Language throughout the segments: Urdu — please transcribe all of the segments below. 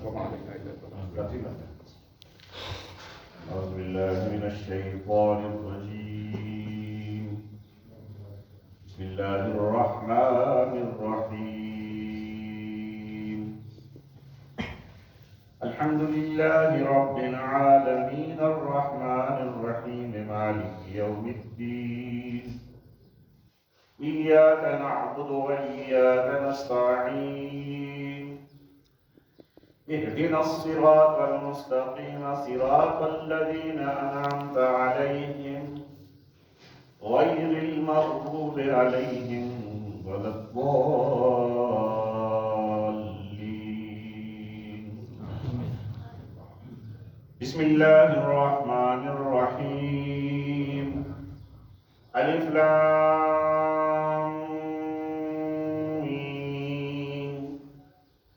وما علينا إلا البلاغ. أعوذ بالله من الشيطان الرجيم. بسم الله الرحمن الرحيم. الحمد لله رب العالمين الرحمن الرحيم مالك يوم الدين. إياك نعبد وإياك نستعين. اهدنا الصراط المستقيم صراط الذين أنعمت عليهم غير المغضوب عليهم ولا الضالين. بسم الله الرحمن الرحيم. ألف لام ميم.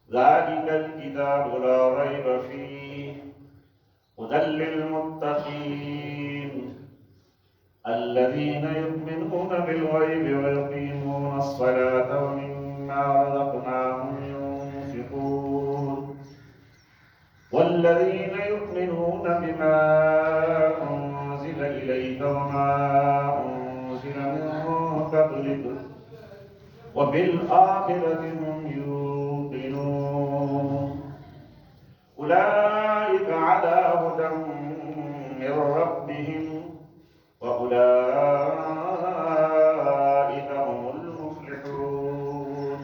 ذلك الكتاب لا ريب فيه هدى للمتقين الذين يؤمنون بالغيب ويقيمون الصلاة ومما رزقناهم ينفقون والذين يؤمنون بما أنزل إليك وما أنزل من قبلك وبالآخرة هم يوقنون أولئك على هدى من ربهم وأولئك هم المفلحون.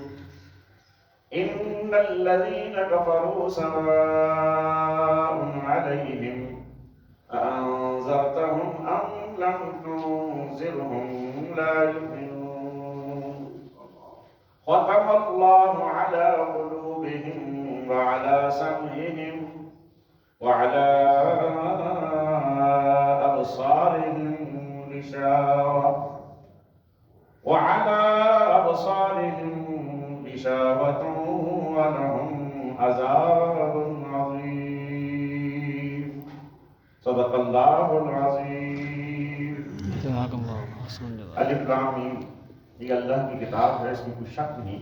إن الذين كفروا سواء عليهم أأنذرتهم أم لم تنذرهم لا يؤمنون. ختم الله على قلوبهم وعلى سمعهم وعلى أبصارهم غشاوة ولهم عذاب عظيم. صدق الله العظيم. الف لام میم. یہ اللہ کی کتاب ہے، اس میں کوئی شک نہیں.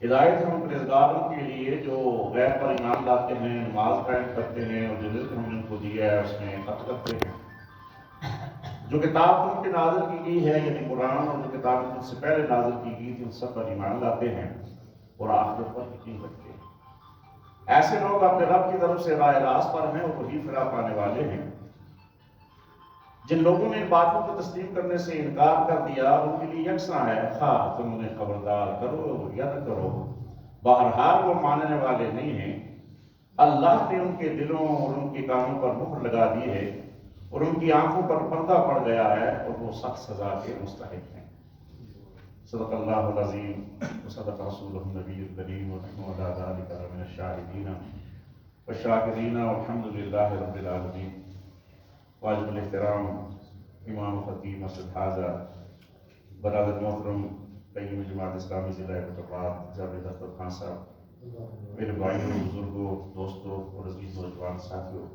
ہدایت ہم پرہیزگاروں کے لیے جو غیب پر ایمان لاتے ہیں، نماز قائم کرتے ہیں اور جو رزق ہم نے ان کو دیا ہے اس میں خرچ کرتے ہیں. جو کتاب ان پہ نازل کی گئی ہے یعنی قرآن، اور جو کتاب ان سے پہلے نازل کی گئی تھی ان سب پر ایمان لاتے ہیں اور آخرت پر یقین رکھتے ہیں. ایسے لوگ اپنے رب کی طرف سے راہ راست پر ہیں اور وہی فلاح پانے والے ہیں. جن لوگوں نے ان باتوں کو تسلیم کرنے سے انکار کر دیا ان کے لیے یکساں ہے، خواہ تم انہیں خبردار کرو یا نہ کرو، بہرحال وہ ماننے والے نہیں ہیں. اللہ نے ان کے دلوں اور ان کے کانوں پر مہر لگا دی ہے اور ان کی آنکھوں پر پردہ پڑ گیا ہے اور وہ سخت سزا کے مستحق ہیں. صدق اللہ العظیم وصدق رسولہ النبی الکریم ونحن علی ذلک من الشاہدین والشاکرین والحمد للہ رب العالمین. واجب الاحترام امام خطیب مسجد حاضہ، برادر محترم قیم جماعت اسلامی ضلع پٹرواڑ جاوید اختر خان صاحب، میرے بھائیوں، بزرگوں، دوستوں اور عزیز نوجوان ساتھیوں،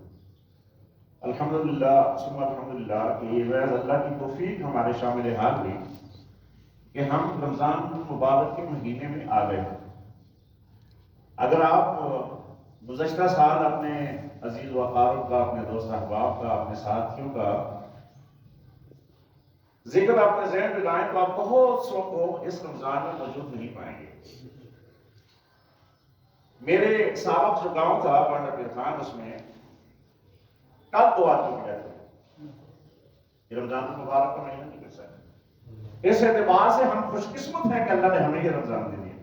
الحمدللہ ثم الحمدللہ کہ یہ محض اللہ کی توفیق ہمارے شامل حال ہوئی کہ ہم رمضان المبارک کے مہینے میں آ گئے. اگر آپ گزشتہ سال اپنے عزیز و اقارب کا، اپنے دوست احباب کا، اپنے ساتھیوں کا ذکر اپنے ذہن میں لائیں تو آپ بہت سو کو اس رمضان میں موجود نہیں پائیں گے. میرے سابق جو گاؤں تھا بانڈا پیر خان، اس میں کل 2 آدمی ملے تھے. یہ رمضان المبارک کا مہینہ نہیں کر سکتے. اس اعتبار سے ہم خوش قسمت ہیں کہ اللہ نے ہمیں یہ رمضان دے دیا.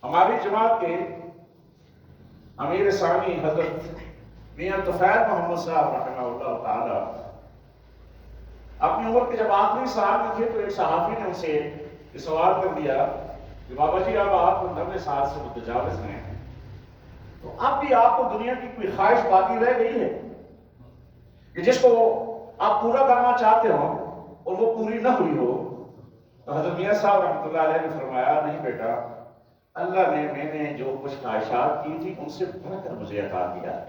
ہماری جماعت کے امیر ثانی حضرت میاں طفیل محمد صاحب رحمہ اللہ تعالی اپنی عمر کے جب آخری سال میں تھے تو ایک صحافی نے ان سے یہ سوال کر دیا کہ بابا جی اب آپ 90 سال سے متجاوز ہیں، تو اب بھی آپ کو دنیا کی کوئی خواہش باقی رہ گئی ہے کہ جس کو آپ پورا کرنا چاہتے ہو اور وہ پوری نہ ہوئی ہو؟ تو حضرت میاں صاحب رحمۃ اللہ علیہ نے فرمایا، نہیں بیٹا، اللہ نے میں نے جو کچھ خواہشات کی تھی ان سے بڑھ کر مجھے عطا کیا ہے.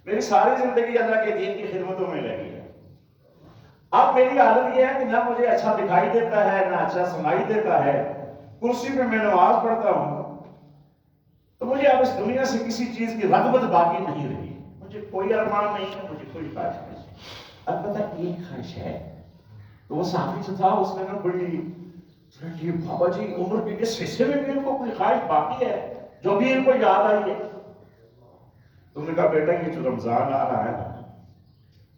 میری ساری زندگی اللہ کے دین کی خدمتوں میں لگی ہے. اب میری حالت یہ ہے کہ نہ مجھے اچھا دکھائی دیتا ہے نہ اچھا سنائی دیتا ہے. کرسی پہ میں نماز پڑھتا ہوں تو مجھے اب اس دنیا سے کسی چیز کی رغبت باقی نہیں رہی، مجھے کوئی ارمان نہیں ہے، مجھے کوئی خواہش نہیں ہے۔ البتہ ایک خواہش ہے، تو وہ صحابی جو تھا اس نے نا بڑی کہ بابا جی عمر کے اس حصے میں بھی ان کو کوئی خواہش باقی ہے جو بھی ان کو یاد آئی ہے؟ تم نے کہا بیٹا یہ جو رمضان آ رہا ہے نا،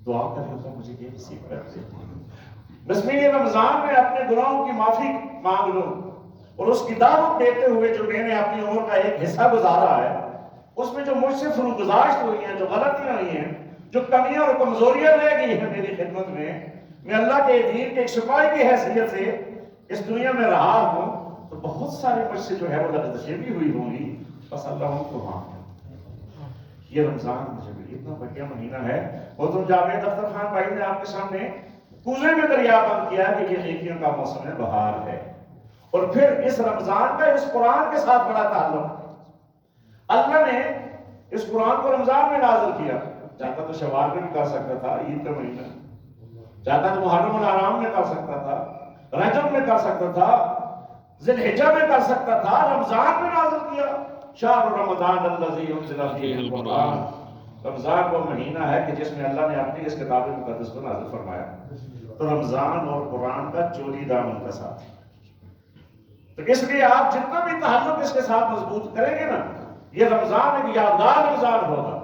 دعا کر اللہ مجھے یہ نصیب کر دے، بس میں یہ رمضان میں اپنے گناہوں کی معافی مانگ لوں، اور اس کی دعوت دیتے ہوئے جو میں نے اپنی عمر کا ایک حصہ گزارا ہے اس میں جو مجھ سے فروگزاشت ہوئی ہیں، جو غلطیاں ہوئی ہیں، جو کمیاں اور کمزوریاں رہ گئی ہیں میری خدمت میں اللہ کے دین کے ایک سپاہی کی حیثیت سے اس دنیا میں رہا ہوں، تو بہت سارے مجھ سے جو ہے وہ لغزشیں بھی ہوئی ہوں گی، بس اللہ ان کو معاف کر۔ یہ رمضان مجھے بھی اتنا بڑھیا مہینہ ہے، اور تم جاوید اختر خان بھائی نے آپ کے سامنے کوزے میں دریا بند کیا کہ یہ نیکیوں کا موسم ہے، بہار ہے، اور پھر اس رمضان کا اس قرآن کے ساتھ بڑا تعلق ہے۔ اللہ نے اس قرآن کو رمضان میں نازل کیا، چاہتا تو شوال میں بھی کر سکتا تھا، عید کا مہینہ، چاہتا تو محرم الحرام میں کر سکتا تھا، رجب میں کر سکتا تھا، ذی الحجہ میں کر سکتا تھا، رمضان میں نازل کیا۔ شہر رمضان الذی انزل فیہ القرآن، رمضان وہ مہینہ ہے کہ جس میں اللہ نے اپنی اس کتاب مقدس کو نازل فرمایا۔ تو رمضان اور قرآن کا چولی دامن کا ساتھ، تو اس لیے آپ جتنا بھی تعلق اس کے ساتھ مضبوط کریں گے نا، یہ رمضان ایک یادگار رمضان ہوگا۔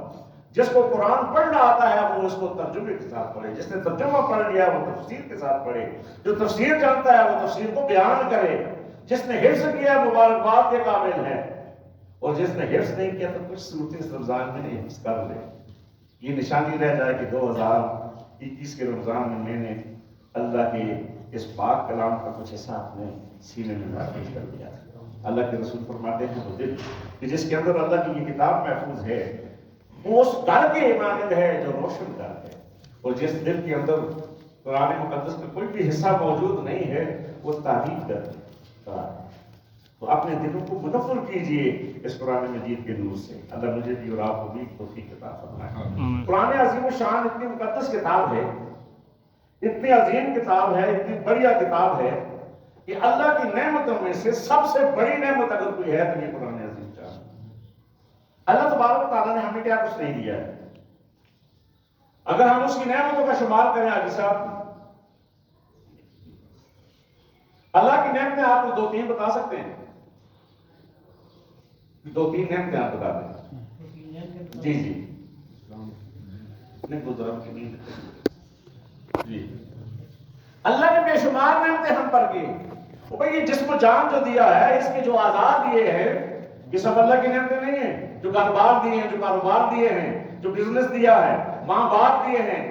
جس کو قرآن پڑھنا آتا ہے وہ اس کو ترجمے کے ساتھ پڑھے، جس نے ترجمہ پڑھ لیا وہ تفسیر کے ساتھ پڑھے، جو تفسیر جانتا ہے وہ تفسیر کو بیان کرے، جس نے حفظ کیا مبارکباد کے قابل ہے، اور جس نے حفظ نہیں کیا تو کچھ صورتیں اس رمضان میں نہیں حفظ کر لے، یہ نشانی رہ جائے کہ 2021 کے رمضان میں میں نے اللہ کے اس پاک کلام کا کچھ حصہ اپنے سینے میں محفوظ کر دیا۔ اللہ کے رسول فرماتے ہیں وہ دل کہ جس کے اندر اللہ کی یہ کتاب محفوظ ہے وہ اس گھر کے مانند ہے جو روشن گھر ہے، اور جس دل کے اندر قرآن مقدس کا کوئی بھی حصہ موجود نہیں ہے وہ تاریخ کرتا ہے۔ تو اپنے دلوں کو منور کیجئے اس قرآن مجید کے نور سے، اللہ مجھے بھی اور آپ کو بھی توفیق عطا فرمائے۔ قرآن عظیم الشان اتنی مقدس کتاب ہے، اتنی عظیم کتاب ہے، اتنی بڑھیا کتاب ہے کہ اللہ کی نعمتوں میں سے سب سے بڑی نعمت اگر کوئی ہے تو یہ قرآن عظیم الشان۔ اللہ تبارک و تعالیٰ نے ہمیں کیا کچھ نہیں دیا ہے، اگر ہم اس کی نعمتوں کا شمار کریں آگے صاحب، اللہ کی نعمتیں آپ کو 2-3 بتا سکتے ہیں؟ 2-3 نعمتیں آپ بتا دیں۔ جی جی نہیں گزرم کی نہیں جی، اللہ نے بے شمار نعمتیں ہم پر کی، بھئی یہ جسم و جان جو دیا ہے، اس کے جو آزاد دیے ہیں، یہ سب اللہ کی نعمتیں نہیں ہیں؟ جو کاروبار دیے ہیں، جو کاروبار دیے ہیں، جو بزنس دیا ہے، ماں باپ دیے ہیں،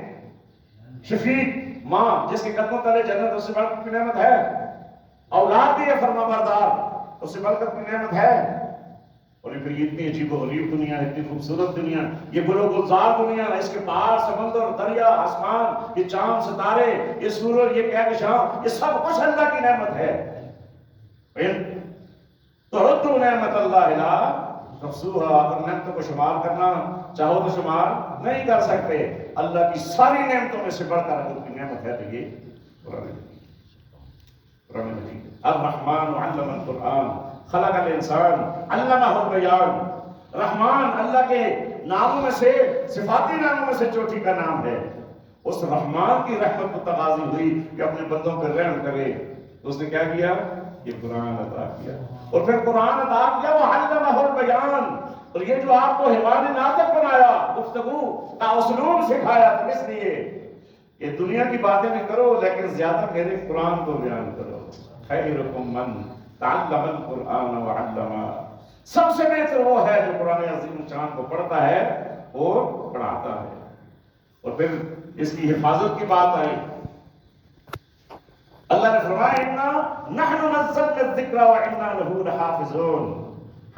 شفیق ماں جس کے قدموں تلے جنت، اس سے بڑھ کر کوئی نعمت ہے؟ اولاد دیے فرما بردار، اس سے بڑھ کر کوئی نعمت ہے؟ اور پھر یہ اتنی عجیب و غریب دنیا ہے، اتنی خوبصورت دنیا، یہ گل و گلزار دنیا، اس کے پہاڑ، سمندر، دریا، آسمان، یہ چاند ستارے، یہ سورج، یہ کہکشاں، یہ سب کچھ اللہ کی نعمت ہے۔ تُعُدُّ نعمت اللہ لا تحصوها، اگر نعمتوں کو شمار کرنا چاہو تو شمار نہیں کر سکتے۔ اللہ کی ساری نعمتوں میں سے بڑھ کر اگر کوئی نعمت ہے تو یہ قرآن مجید۔ الرحمن علم القرآن خلق الانسان علمہ البیان۔ رحمان اللہ کے ناموں میں سے، صفاتی ناموں میں سے چوٹی کا نام ہے۔ اس رحمان کی رحمت کو تقاضی ہوئی کہ اپنے بندوں پر رحم کرے، تو اس نے کیا کیا؟ یہ قرآن عطا کیا، اور پھر قرآن عطا کیا وہ علمہ البیان، اور یہ جو آپ کو حیوان ناطق بنایا، گفتگو کا اسلوب سکھایا، تو اس لیے کہ دنیا کی باتیں بھی کرو لیکن زیادہ میرے قرآن کو بیان کرو۔ خیرکم من تعلم القرآن وعلمہ، سب سے بہتر وہ ہے جو قرآن عظیم الشان کو پڑھتا ہے اور پڑھاتا ہے۔ اور پھر اس کی حفاظت کی بات آئی، اللہ نے فرمایا اِنَّا نَحْنُ نَزَّلْنَا الذِّكْرَ وَإِنَّا لَهُ لَحَافِظُونَ،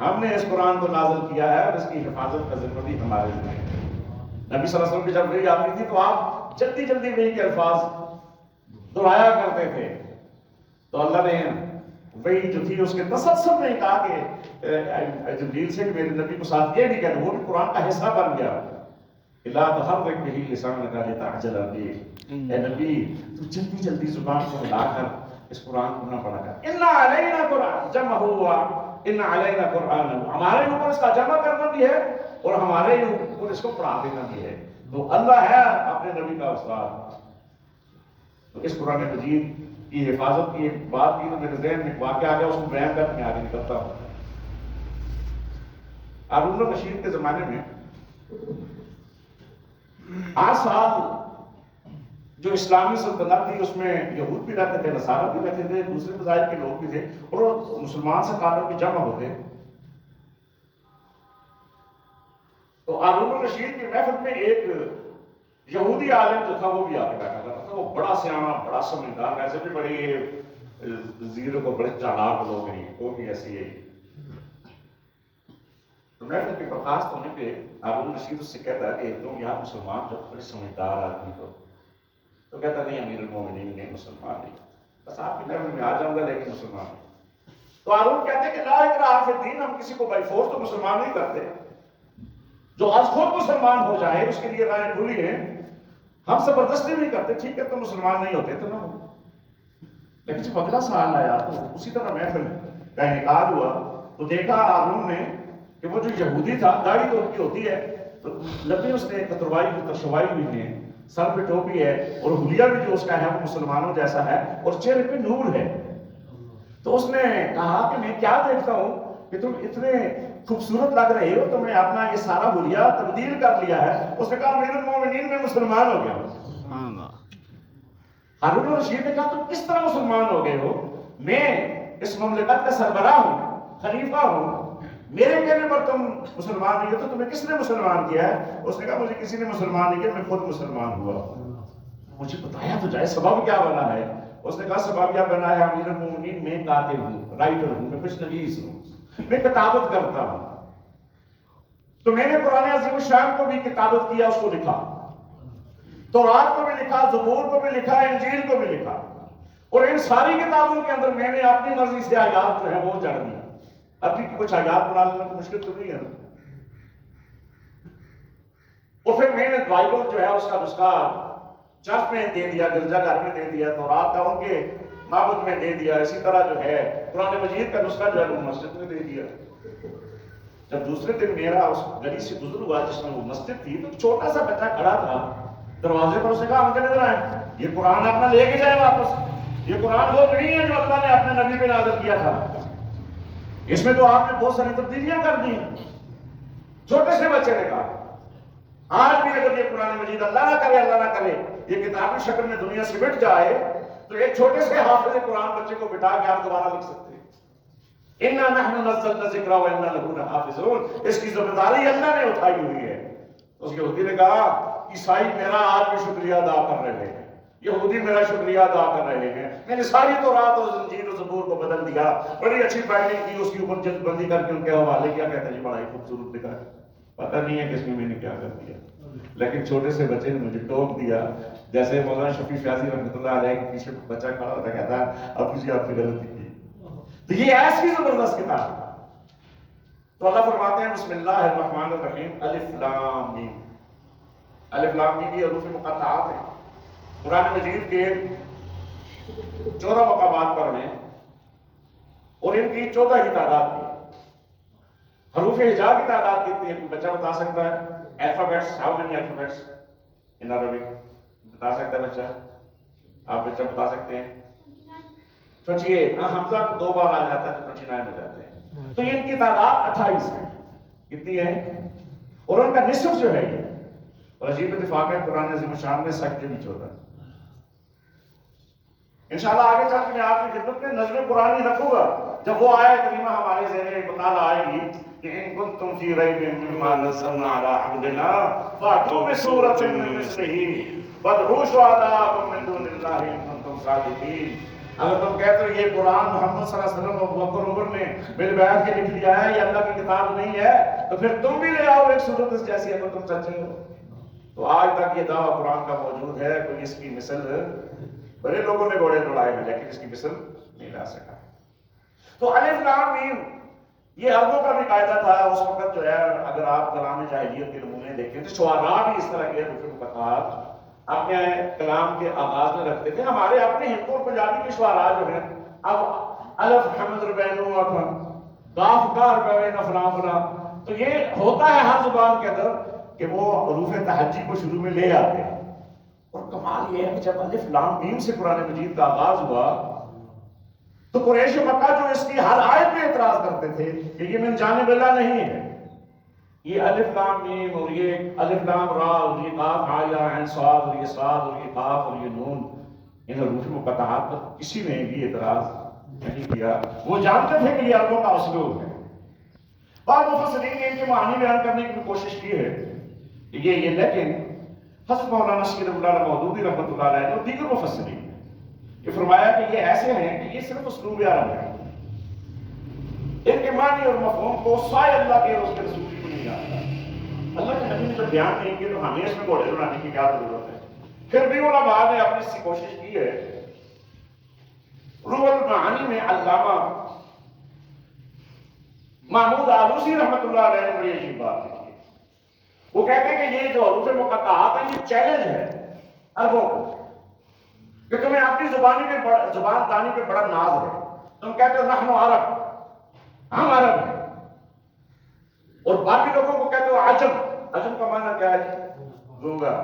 ہم نے اس قرآن کو نازل کیا ہے اور اس کی حفاظت کا ذمہ بھی ہمارے ذمہ ہے۔ نبی صلی اللہ علیہ وسلم کی جب وحی آتی تھی تو آپ جلدی جلدی وحی کے الفاظ دہرایا کرتے تھے، تو اللہ نے وحی جو تھی اس کے تسلسل میں کہا کہ جبریل سے کہ میرے نبی کو ساتھ یہ نہیں کہنا، وہ بھی قرآن کا حصہ بن گیا۔ لا تحرک بہ لسانک لتعجل بہ، اے نبی تو جلدی جلدی زبان کو ہلا کر اس قرآن کو نہ پڑھا کر۔ اِنَّا عَلَيْنَا قرآن جمعہ ان علینا قرآن، ہمارے اوپر اس کا جمع کرنا بھی ہے اور ہمارے اوپر اس کو پڑھا دینا بھی ہے. تو اللہ ہے اپنے نبی کا استاد. تو اس قرآن مجید کی حفاظت کی ایک بات کی تو میرے ذہن میں ایک واقعہ آ گیا، اس کو بیان کر کے آگے نکلتا ہوں. ہارون الرشید کے زمانے میں 8 سال جو اسلامی سلطنت تھی اس میں یہود بھی رہتے تھے، نصارہ بھی رہتے تھے، دوسرے مذاہب کے لوگ بھی تھے، اور وہ مسلمان سے تعلق کی جمع ہوتے. تو ہارون الرشید کی محفل میں ایک یہودی عالم جو تھا وہ بھی آ کے بیٹھا کرتا تھا. وہ بڑا سیاح، بڑا سمجھدار، ویسے بھی بڑے زیرو کو بڑے چالاک لوگ ہیں، وہ بھی ایسی ہے. تو محفل کے برخاست ہونے پہ ہارون الرشید اس سے کہتا ہے کہ تم یہاں مسلمان جو بڑے سمجھدار آدمی ہو. تو کہتا نہیں امیر المومنین نہیں، مسلمان نہیں، بس آپ کی محفل میں آ جاؤں گا لیکن مسلمان نہیں. تو ہارون کہتے ہیں کہ لا اکراہ فی الدین، ہم کسی کو بائی فورس تو مسلمان نہیں کرتے. جو آج خود مسلمان ہو جائے اس کے لیے رائے کھلی ہے، ہم زبردستی نہیں کرتے. ٹھیک ہے تو مسلمان نہیں ہوتے تو نہ ہو. لیکن جب اگلا سال آیا تو اسی طرح محفل کا انعقاد ہوا تو دیکھا ہارون نے کہ وہ جو یہودی تھا، داڑھی تو ان کی ہوتی ہے، تو لبیں اس نے کتروائی ہوئی، ترشوائی ہوئی ہیں، سر پہ ٹوپی ہے، اور حلیہ بھی جو اس کا ہے وہ مسلمانوں جیسا ہے، اور چہرے پہ نور ہے. تو اس نے کہا کہ میں کیا دیکھتا ہوں کہ تم اتنے خوبصورت لگ رہے ہو، تو میں اپنا یہ سارا حلیہ تبدیل کر لیا ہے. اس نے کہا امیر المومنین میں مسلمان ہو گیا ہوں. ہارون الرشید نے کہا تم کس طرح مسلمان ہو گئے ہو؟ میں اس مملکت کا سربراہ ہوں، خلیفہ ہوں، میرے کہنے پر تم مسلمان نہیں ہو، تو تمہیں کس نے مسلمان کیا ہے؟ اس نے کہا مجھے کسی نے مسلمان نہیں کیا، میں خود مسلمان ہوا. مجھے بتایا تو جائے سبب کیا بنا ہے. اس نے کہا سبب کیا بنا ہے امیر المومنین، میں کاتب ہوں، رائٹر ہوں، میں کچھ نویس ہوں، میں کتابت کرتا ہوں. تو میں نے قرآن عظیم الشان کو بھی کتابت کیا، اس کو لکھا، تورات کو بھی لکھا، زبور کو بھی لکھا، انجیل کو بھی لکھا، اور ان ساری کتابوں کے اندر میں نے اپنی مرضی سے آیات جو ہے وہ جڑ دیا. ابھی کچھ آیات بنا لینا مشکل تو نہیں ہے نا. اور پھر میں نے بائبل جو ہے اس کا نسخہ چرچ میں دے دیا، گرجا گھر میں دے دیا، تورات کا ان کے معبد میں دے دیا. اسی طرح جو ہے قرآن مجید کا نسخہ جو ہے وہ مسجد میں دے دیا. جب دوسرے دن میرا اس گلی سے گزر ہوا جس میں وہ مسجد تھی، تو چھوٹا سا بچہ کھڑا تھا دروازے پر. اس نے کہا ہم کدھر آئے؟ یہ قرآن اپنا لے کے جائے واپس. یہ قرآن وہ نہیں ہے جو اللہ نے اپنے نبی پہ نازل کیا تھا. اس میں تو آپ نے بہت ساری تبدیلیاں کر دی. چھوٹے سے بچے نے کہا آج بھی اگر یہ قرآن مجید اللہ نہ کرے، اللہ نہ کرے، یہ کتابی شکل میں دنیا سے مٹ جائے تو ایک چھوٹے سے حافظ قرآن بچے کو بٹھا کے آپ دوبارہ لکھ سکتے ہیں. اِنَّا نَحْنُ نَزَّلْنَا الذِّكْرَ وَإِنَّا لَهُ لَحَافِظُونَ. اس کی ذمہ داری اللہ نے اٹھائی ہوئی ہے. اس یہودی نے کہا عیسائی میرا آج بھی شکریہ ادا کر رہے ہیں، یہودی میرا شکریہ ادا کر رہے ہیں، میں نے ساری تورات اور انجیل و زبور کو بدل دیا، بڑی اچھی بائنڈنگ کی، اس کے اوپر جلد بندی کر کے ان کے حوالے کیا. کہتے ہیں جی بڑا ہی خوبصورت لکھا ہے. پتہ نہیں ہے کہ اس میں نے کیا کر دیا، لیکن چھوٹے سے بچے نے مجھے ٹوک دیا. جیسے مولانا شفیع فیاضی رحمۃ اللہ علیہ کے پیچھے بچہ کھڑا ہوتا کہتا ہے اب جی آپ نے غلطی کی. تو یہ ایسی زبردست کتاب ہے. تو اللہ فرماتے ہیں بسم اللہ الرحمن الرحیم، الف لام میم. الف لام میم یہ حروف مقطعات ہیں. قرآن مجید کے 14 مقامات پر ہیں اور ان کی 14 ہی تعداد کی. حروف ہجا کی تعداد کتنی ہے کوئی بچہ بتا سکتا ہے؟ Alphabets, how many alphabets in Arabic بتا سکتا ہے بچہ؟ آپ بچہ بتا سکتے ہیں؟ 28. حمزہ 2 بار آ جاتا ہے تو 29 ہو جاتے ہیں. تو ان کی تعداد 28 ہے. کتنی ہے؟ اور ان کا نصف جو ہے یہ، اور عجیب اتفاق ہے قرآن عظیم الشان میں سکتے بھی 14. انشاءاللہ آگے چل کے میں آپ کی خدمت میں نظم قرآنی رکھوں گا جب وہ آئے کریمہ ہمارے ذہن مطالعہ آئے گی کہ ان کنتم فی ریب مما نزلنا علی عبدنا فأتوا بسورۃ من مثلہ وادعوا شہداءکم من دون اللہ ان کنتم صادقین. اگر تم کہتے ہو یہ قرآن محمد صلی اللہ علیہ وسلم اور ابوبکر عمر نے بالبیعت کے لکھ لیا ہے، یہ اللہ کی کتاب نہیں ہے، تو پھر تم بھی لے آؤ ایک سورت اس جیسی اگر تم سچے ہو. تو آج تک یہ دعویٰ قرآن کا موجود ہے، کوئی اس کی مثل، بڑے لوگوں نے گھوڑے دوڑائے ہیں لیکن اس کی مثل نہیں لا سکا. تو الف لام میم یہ عربوں کا بھی قاعدہ تھا اس وقت جو ہے. اگر آپ کلام جاہلیت کے نمونے دیکھیں تو شعراء بھی اس طرح کے مقطعات اپنے کلام کے آغاز میں رکھتے تھے. ہمارے اپنے ہندو اور پنجابی کے شعراء جو ہیں اب الف حمد ربینو اپن کاف کار پہ نہ فلاں فلاں. تو یہ ہوتا ہے ہر زبان کے اندر کہ وہ حروف تہجی کو شروع میں لے آتے ہیں. اور کمال یہ ہے کہ جب الف لام میم سے قرآن مجید کا آغاز ہوا تو قریش مکہ جو اس کی ہر آیت پہ اعتراض کرتے تھے کہ یہ من جانب اللہ نہیں ہے. یہ الف لام میم اور یہ الف لام را اور یہ قاف ہا یا عین صاد اور یہ صاد اور یہ قاف اور یہ نون، ان حروف مقطعات پر کسی نے بھی اعتراض نہیں کیا. وہ جانتے تھے کہ یہ عربوں کا اسلوب ہے. بعض مفسرین نے ان کے معنی بیان کرنے کی کوشش کی ہے کہ یہ لیکن حضرت مولانا سید اللہ مودودی رحمۃ اللہ علیہ اور دیگر مفسرین نے یہ فرمایا کہ یہ ایسے ہیں کہ یہ صرف اسلوب عرب ہے. ان کے معنی اور مفہوم کو سائے اللہ کے اور اس کے رسول کو نہیں جانتا. اللہ کے نبی نے جب بیان نہیں کیا تو ہمیں اس میں گھوڑے بنانے کی کیا ضرورت ہے. پھر بھی علماء نے اپنی سی کوشش کی ہے. روح المعانی میں علامہ محمود آلوسی رحمۃ اللہ علیہ نے بڑی عجیب بات کی. وہ کہتے ہیں کہ یہ جو حروف مقطعات ہیں یہ چیلنج ہے عربوں کو کہ تمہیں اپنی زبان دانی پہ بڑا ناز ہے. تم کہتے ہو نحن عرب، ہم عرب ہیں، اور باقی لوگوں کو کہتے ہو عجم. عجم کا معنی کیا ہے؟ گونگا،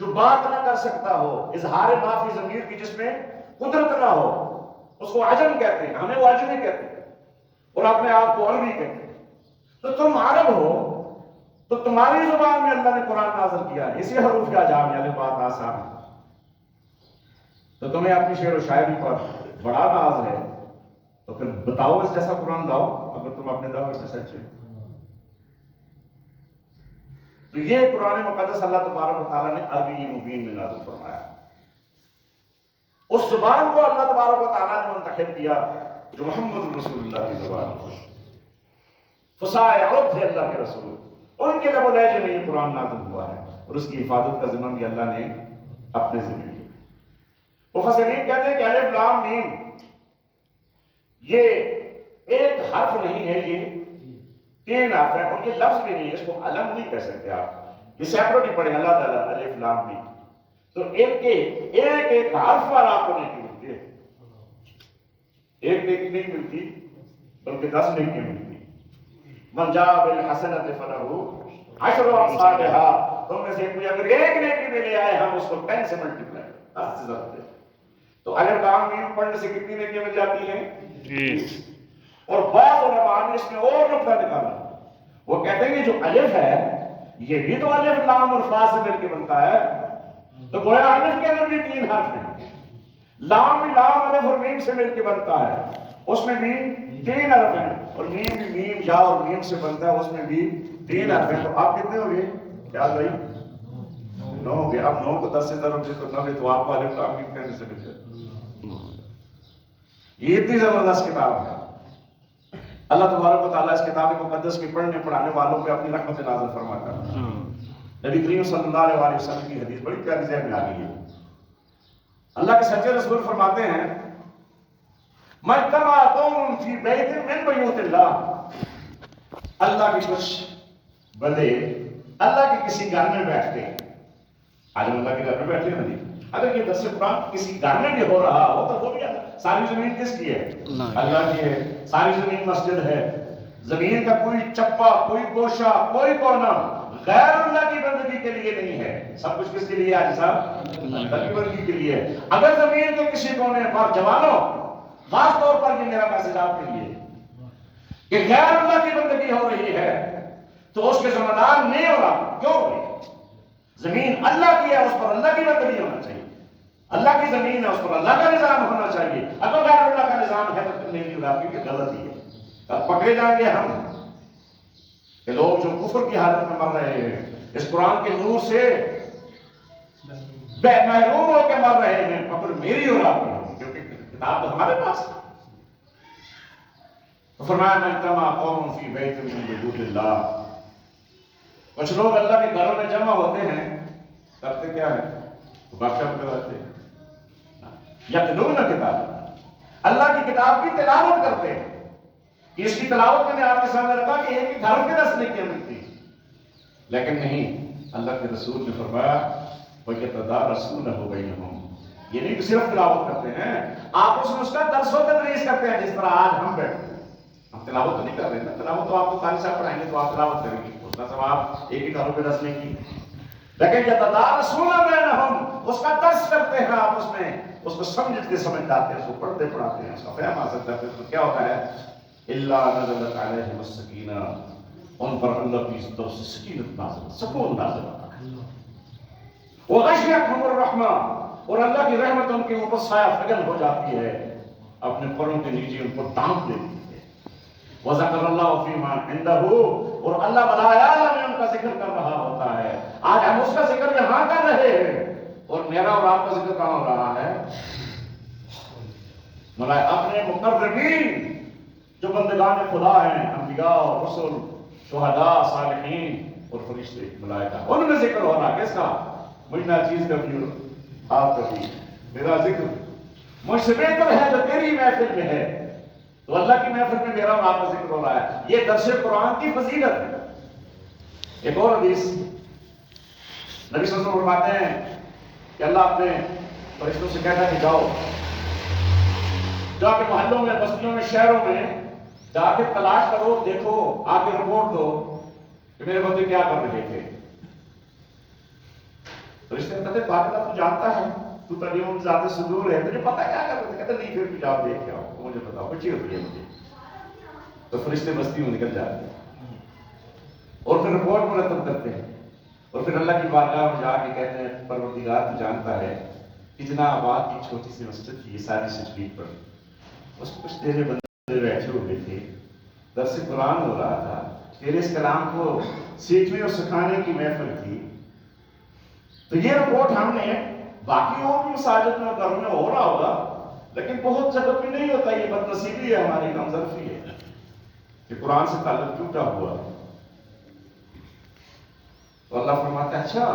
جو بات نہ کر سکتا ہو، اظہار معافی ضمیر کی جس میں قدرت نہ ہو، اس کو عجم کہتے ہیں. ہمیں وہ عجمی کہتے ہیں اور اپنے آپ کو عربی کہتے ہیں. تو تم عرب ہو تو تمہاری زبان میں اللہ نے قرآن نازل کیا ہے، اسی حروف کا جام یعنی بات آسان ہے. تو تمہیں اپنی شعر و شاعری پر بڑا ناز ہے تو پھر بتاؤ اس جیسا قرآن لاؤ اگر تم اپنے دعوے سے سچے. تو یہ قرآن مقدس اللہ تبارک و تعالیٰ نے عربی مبین میں نازل فرمایا. اس زبان کو اللہ تبارک و تعالیٰ نے منتخب کیا جو محمد رسول اللہ کی زبان ہے. فصاحت عرب تھے اللہ کے رسول، ان کے لب و لہجے میں یہ قرآن نازل ہوا ہے اور اس کی حفاظت کا ذمہ بھی اللہ نے اپنے ذمہ لیا. مفسرین کہتے ہیں کہ الف لام میم یہ ایک حرف نہیں ہے، یہ 3 حرف ہے اور یہ لفظ بھی نہیں ہے. اس کو الگ نہیں کہہ سکتے آپ، یہ سیپریٹ ہی پڑھیں اللہ تعالیٰ الف لام میم. تو ایک حرف پر آپ کو نہیں ملتی ہے، ایک نیکی نہیں ملتی بلکہ 10 نیکی ملتی. من جاء بالحسنۃ فلہ عشر امثالھا. تم میں سے کوئی اگر ایک نیکی میں لے آئے ہم اس کو 10 سے ملٹیپلائی 10 سے زیادہ. تو الف لام میم پڑھنے سے کتنی نیکی مل جاتی ہیں؟ 20. اور بعض علماء نے اس میں اور نقطہ نکالا. وہ کہتے ہیں کہ جو الف ہے یہ بھی تو الف لام اور فا سے مل کے بنتا ہے. تو گویا الف کے اندر بھی 3 حرف ہیں، لام بھی لام الف اور میم سے مل کے بنتا ہے، اس میں بھی 3 حرف ہیں. اور میم بھی میم یا اور میم سے بنتا ہے، اس میں بھی 3 حرف ہیں. تو آپ کتنے ہو گئے؟ کیا بھائی 9 ہو گئے. اب 9 کو 10 سے ضرب دے تو 9 تو آپ کو الف لام میم کہنے سے مل جائے. یہ اتنی زبردست کتاب ہے. اللہ تبارک و تعالیٰ اس کتاب مقدس کے پڑھنے پڑھانے والوں پہ اپنی رحمت نازل فرماتا ہے. نبی کریم صلی اللہ علیہ وسلم کی حدیث بڑی پیاری ذہن میں آ گئی ہے. اللہ کے سچے رسول فرماتے ہیں مجتمع قوم فی بیت من بیوت اللہ. اللہ کے کچھ بندے اللہ کے کسی گھر میں بیٹھتے ہیں. آج ہم اللہ کے گھر میں بیٹھتے ہیں نہیں. اگر یہ درس قرآن کسی گھر میں بھی ہو رہا ہو تو وہ بھی ساری زمین کس کی ہے؟ اللہ کی ہے. ساری زمین مسجد ہے. زمین کا کوئی چپا، کوئی گوشہ، کوئی کونا غیر اللہ کی بندگی کے لیے نہیں ہے. سب کچھ کس کے لیے ہے صاحب؟ اللہ کی بندگی کے لیے. اگر زمین کے کسی کونے پر جوانوں، خاص طور پر یہ میرا میسج آپ کے لیے کہ غیر اللہ کی بندگی ہو رہی ہے تو اس کے ذمہ دار نہیں ہو رہا. کیوں ہو رہی؟ زمین اللہ کی ہے، اس پر اللہ کی بندگی ہونا چاہیے. اللہ کی زمین ہے، اس پر اللہ کا نظام ہونا چاہیے. اگر غیر اللہ کا نظام ہے تو نہیں ہوگا، کیونکہ غلطی ہے. تب پکڑے جائیں گے ہم کہ لوگ جو کفر کی حالت میں مر رہے ہیں، اس قرآن کے نور سے بے محروم ہو کے مر رہے ہیں. پکڑ میری اور آپ کی، کیونکہ کتاب تو ہمارے پاس ہے. تو فرمایا مجتمع قوم فی بیت من بیوت اللہ. کچھ لوگ اللہ کے گھروں میں جمع ہوتے ہیں، کرتے کیا ہے؟ گپ شپ کرتے ہیں. یتلون کتاب، اللہ کی کتاب کی تلاوت کرتے ہیں. اس کی تلاوت میں نے آپ کے سامنے رکھا کہ ایک ہی گھر کے 10 نیکیاں ملتی، لیکن نہیں. اللہ کے رسول نے فرمایا وَيَتَدَارَسُونَهُ بَيْنَهُمْ. یہ نہیں کہ صرف تلاوت کرتے ہیں، آپ اس کا درس و تدریس کرتے ہیں جس طرح آج ہم بیٹھتے ہیں. ہم تلاوت تو نہیں کر رہے ہیں نا، تلاوت تو آپ کو قاری صاحب پڑھائیں گے تو آپ تلاوت کریں گے، اس کا ثواب ایک ہی کاروں پہ 10 نہیں کی، لیکن یتدارسون بینہم، اس کا درس کرتے ہیں آپس میں، اس کو سمجھتے سمجھاتے ہیں، اس کو پڑھتے پڑھاتے ہیں، اس کا فہم حاصل کرتے ہیں، تو کیا ہوتا ہے؟ الا نزلت علیہم السکینہ، ان پر اللہ کی طرف سے سکینت نازل، سکون نازل ہوتا ہے، وغشیتہم الرحمہ، اور اللہ کی رحمت ان کے اوپر سایہ فگن ہو جاتی ہے، اپنے پروں کے نیچے ان کو ڈھانپ لیتی ہے، وذکر اللہ فیما عندہ، اور اللہ ملائیہ میں ان کا ذکر کر رہا ہوتا ہے۔ آج ہم اس کا ذکر یہاں کر رہے ہیں، اور میرا اور آپ کا ذکر کہاں ہو رہا ہے؟ اپنے مقربین جو بندگان خدا ہیں، انبیاء اور رسل، شہداء، صالحین اور فرشتے، ملائکہ، ان میں ذکر ہو رہا ہے۔ کس کا؟ مجھ ناچیز کا بھی آپ کا بھی، میرا ذکر مجھ سے بہتر ہے جو تیری محفل میں ہے، تو اللہ کی محفل میں میرا اور آپ کا ذکر ہو رہا ہے، یہ درس قرآن کی فضیلت ہے۔ ایک اور حدیث نبی صلی اللہ علیہ وسلم فرماتے ہیں کہ اللہ اپنے فرشتوں سے کہتا ہے کہ جاؤ جا کے محلوں میں، بستیوں میں، شہروں میں جا کے تلاش کرو، دیکھو، آ کے رپورٹ دو کہ میرے بندے کیا کر رہے تھے۔ فرشتے کہتے ہیں باقی تو جانتا ہے، تو تقریباً زیادہ سے دور ہے، تجھے پتا کیا کر رہے تھے؟ کہتے نہیں، پھر بھی جاؤ دیکھ کے آؤ، مجھے بتاؤ، بچی ہوتی ہے مجھے۔ تو فرشتے بستی میں نکل جاتے ہیں اور پھر رپورٹ مرتب کرتے ہیں، اور پھر اللہ کی بارگاہ میں جا کے کہتے ہیں پروردگار تو جانتا ہے اتنا آباد کی چھوٹی سی مسجد کی یہ ساری تشریف پر اس کو کچھ تیرے بندے بیٹھے ہوئے تھے، درس قرآن ہو رہا تھا، تیرے اس کلام کو سیکھنے اور سکھانے کی محفل تھی، تو یہ رپورٹ ہم نے باقی اور بھی مساجد میں اور گھروں میں ہو رہا ہوگا، لیکن بہت جگہ پہ نہیں ہوتا، یہ بد نصیبی ہے ہماری، کمزرفی ہے کہ قرآن سے تعلق ٹوٹا ہوا ہے۔ تو اللہ فرماتا ہے اچھا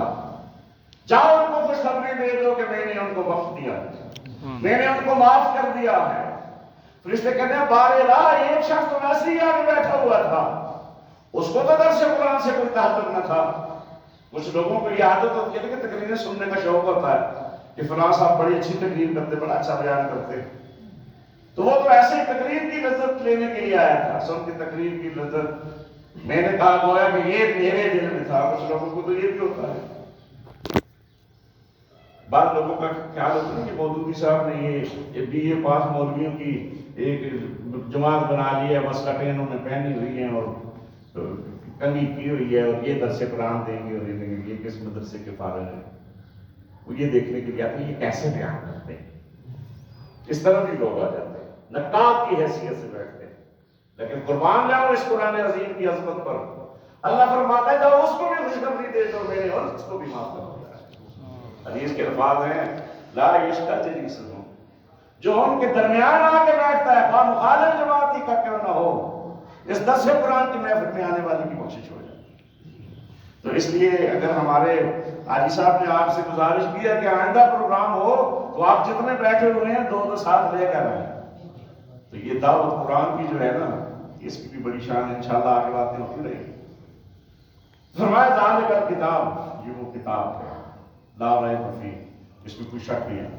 جاؤ ان کو خوشخبری دے دو کہ میں نے ان کو بخش دیا، میں نے ان کو معاف کر دیا ہے۔ فرشتے کہتے ہیں بارے لا، ایک شخص تو ایسے ہی آگے بیٹھا ہوا تھا، اس کو تو درس قرآن سے کوئی تعلق نہ تھا۔ کچھ لوگوں کو یہ عادت ہوتی ہے کہ تقریریں سننے کا شوق ہوتا ہے کہ فلاں صاحب بڑی اچھی تقریر کرتے، بڑا اچھا بیان کرتے، تو وہ تو ایسے ہی تقریر کی لذت لینے کے لیے آیا تھا، سن کے تقریر کی لذت، میں نے کہا گویا کہ یہ میرے دل میں تھا۔ کچھ لوگوں کو تو یہ بھی ہوتا ہے، بعض لوگوں کا خیال ہوتا ہے کہ مودودی صاحب نے یہ بی اے پاس مولویوں کی ایک جماعت بنا لی ہے، بس کٹیں انہوں نے پہنی ہوئی ہیں اور کنگھی کی ہوئی ہے، اور یہ درس قرآن دیں گے، اور یہ کس مدرسے کے فارغ ہیں، وہ یہ دیکھنے کے لیے آتے ہیں یہ کیسے بیان کرتے ہیں، اس طرح بھی لوگ آ جاتے ہیں، نقاد کی حیثیت سے بیٹھتے ہیں، لیکن قربان جاؤ اس قرآن عظیم کی عظمت پر، اللہ فرماتا ہے جاؤ اس کو بھی خوشخبری دے دو میں نے، اور اس کو بھی معاف کر دیا۔ حدیث کے الفاظ ہیں لا یشقى جلیسہم، جو ان کے درمیان آ کے بیٹھتا ہے، خواہ مخالف جماعت ہی کا کیوں نہ ہو، اس درس قرآن کی محفل میں آنے والے کی بخشش ہو جاتی ہے۔ تو اس لیے اگر ہمارے حاجی صاحب نے آپ سے گزارش کی ہے کہ آئندہ پروگرام ہو تو آپ جتنے بیٹھے ہوئے ہیں دو ساتھ لے کر آئیں، تو یہ دعوت قرآن کی جو ہے نا، اس کی بھی بڑی شان انشاءاللہ آگے باتیں ہوتی رہے گی۔ فرمایا ذالک الکتاب، یہ وہ کتاب ہے لا ریب فیہ، اس میں کوئی شک نہیں ہے،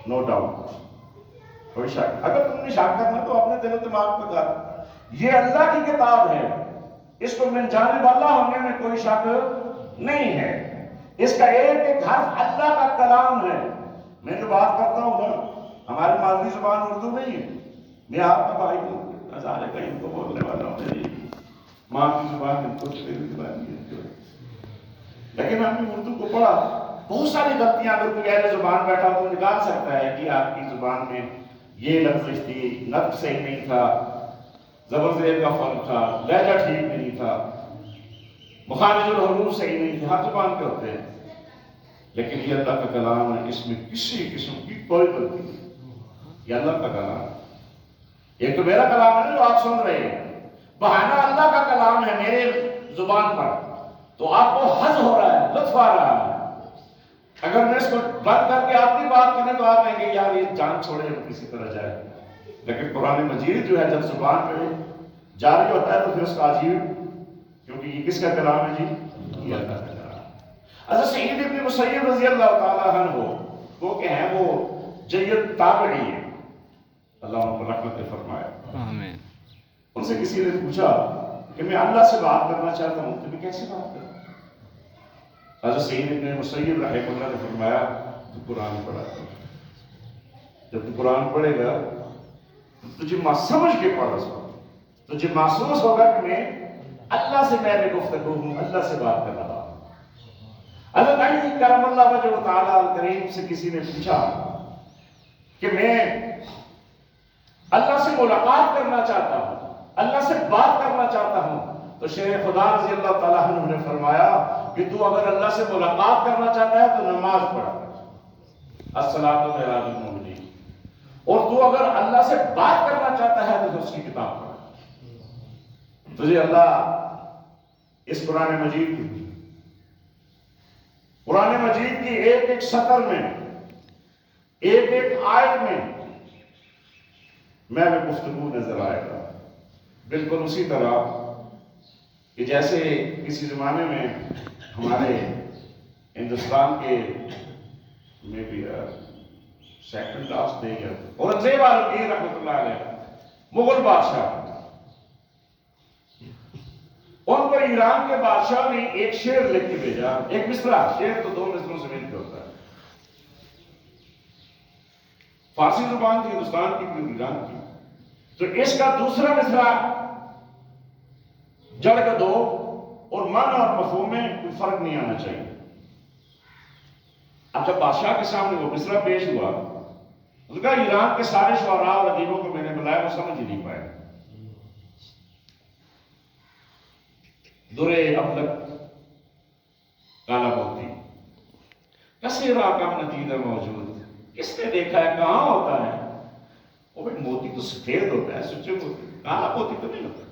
نو ڈاؤٹ، کوئی شک، اگر تم نے شک کرنا تو اپنے دل و دماغ پہ کر، یہ اللہ کی کتاب ہے، اس کو من جانب اللہ ہونے میں کوئی شک نہیں ہے، اس کا ایک ایک حرف اللہ کا کلام ہے۔ میں جو بات کرتا ہوں نا، ہماری مادری زبان اردو نہیں ہے، میں آپ کا بھائی ہوں، ہزارے کا ان کو بولنے والا ہوں، میری ماں کی زبان ان کو میری زبان ہے، لیکن ہم نے اردو کو پڑھا، بہت ساری غلطیاں اگر کوئی اہل زبان بیٹھا تو نکال سکتا ہے کہ آپ کی زبان میں یہ لفظ تھی، نطق صحیح نہیں تھا، زبر زیر کا فرق تھا، لہجہ ٹھیک نہیں تھا، مخارج الحروف صحیح نہیں تھے، ہر زبان کے ہوتے ہیں، لیکن یہ اللہ کا کلام ہے، اس میں کسی قسم کی کوئی غلطی نہیں، یہ اللہ کا کلام ہے۔ ایک تو میرا کلام ہے جو آپ سن رہے ہیں، بہانہ اللہ کا کلام ہے میرے زبان پر، تو آپ کو حظ ہو رہا ہے، لطف آ رہا ہے۔ اگر میں اس کو بند کر کے آپ کی بات کریں تو آپ کہیں گے یار یہ جان چھوڑے وہ کسی طرح جائے، لیکن قرآن مجید جو ہے جب زبان پہ جاری ہوتا ہے تو پھر اس کا عجیب، کیونکہ یہ کس کا کلام ہے جی؟ یہ اللہ کا کلام ہے۔ حضرت سعید ابن مسیب رضی اللہ تعالیٰ عنہ وہ کہ ہیں وہ جید تابعی ہے، اللہ ان کو رحمت فرمائے، آمین۔ ان سے کسی نے پوچھا کہ میں اللہ سے بات کرنا چاہتا ہوں، تو میں کیسے بات کروں؟ حضرت سعید ابن مسیب رحمہ اللہ نے فرمایا تو قرآن پڑھا کر، جب تو قرآن پڑھے گا تو تجھے سمجھ کے پڑھا سو، تجھے محسوس ہوگا کہ میں اللہ سے میں گفتگو ہوں، اللہ سے بات کر رہا ہوں۔ حضرت علی کرم اللہ وجہ تعالیٰ الکریم سے کسی نے پوچھا کہ میں اللہ سے ملاقات کرنا چاہتا ہوں، اللہ سے بات کرنا چاہتا ہوں، تو شیخ خدا رضی اللہ تعالیٰ عنہ نے فرمایا کہ تو اگر اللہ سے ملاقات کرنا چاہتا ہے تو نماز پڑھا کر، الصلاۃ معراج المومنین، اور تو اگر اللہ سے بات کرنا چاہتا ہے تو اس کی کتاب پڑھا۔ تجھے اللہ اس قرآن مجید کی ایک ایک سطر میں، ایک ایک آیت میں گفتگو نظر آئے گا، بالکل اسی طرح کہ جیسے کسی زمانے میں ہمارے ہندوستان کے میں بھی سیکنڈ لاسٹ دے گیا اورنگزیب عالمگیر رحمۃ اللہ علیہ، مغل بادشاہ، ان پر ایران کے بادشاہ نے ایک شعر لکھ کے بھیجا، ایک مصرع، شعر تو دو مصروں سے مل کے ہوتا ہے، فارسی زبان تھی ہندوستان کی، ایران کی، تو اس کا دوسرا مصرع جڑ کا دو اور معنی اور مفہوم میں کوئی فرق نہیں آنا چاہیے۔ اب جب بادشاہ کے سامنے وہ مصرع پیش ہوا، اس کا ایران کے سارے شعراء اور ادیبوں کو میں نے بلایا، وہ سمجھ ہی نہیں پائے۔ درے ابلک کالا موتی کثیرا کم نتیجہ موجود، کس نے دیکھا ہے، کہاں ہوتا ہے؟ وہ بھائی موتی تو سفید ہوتا ہے، سچے موتی، کالا موتی تو نہیں ہوتا،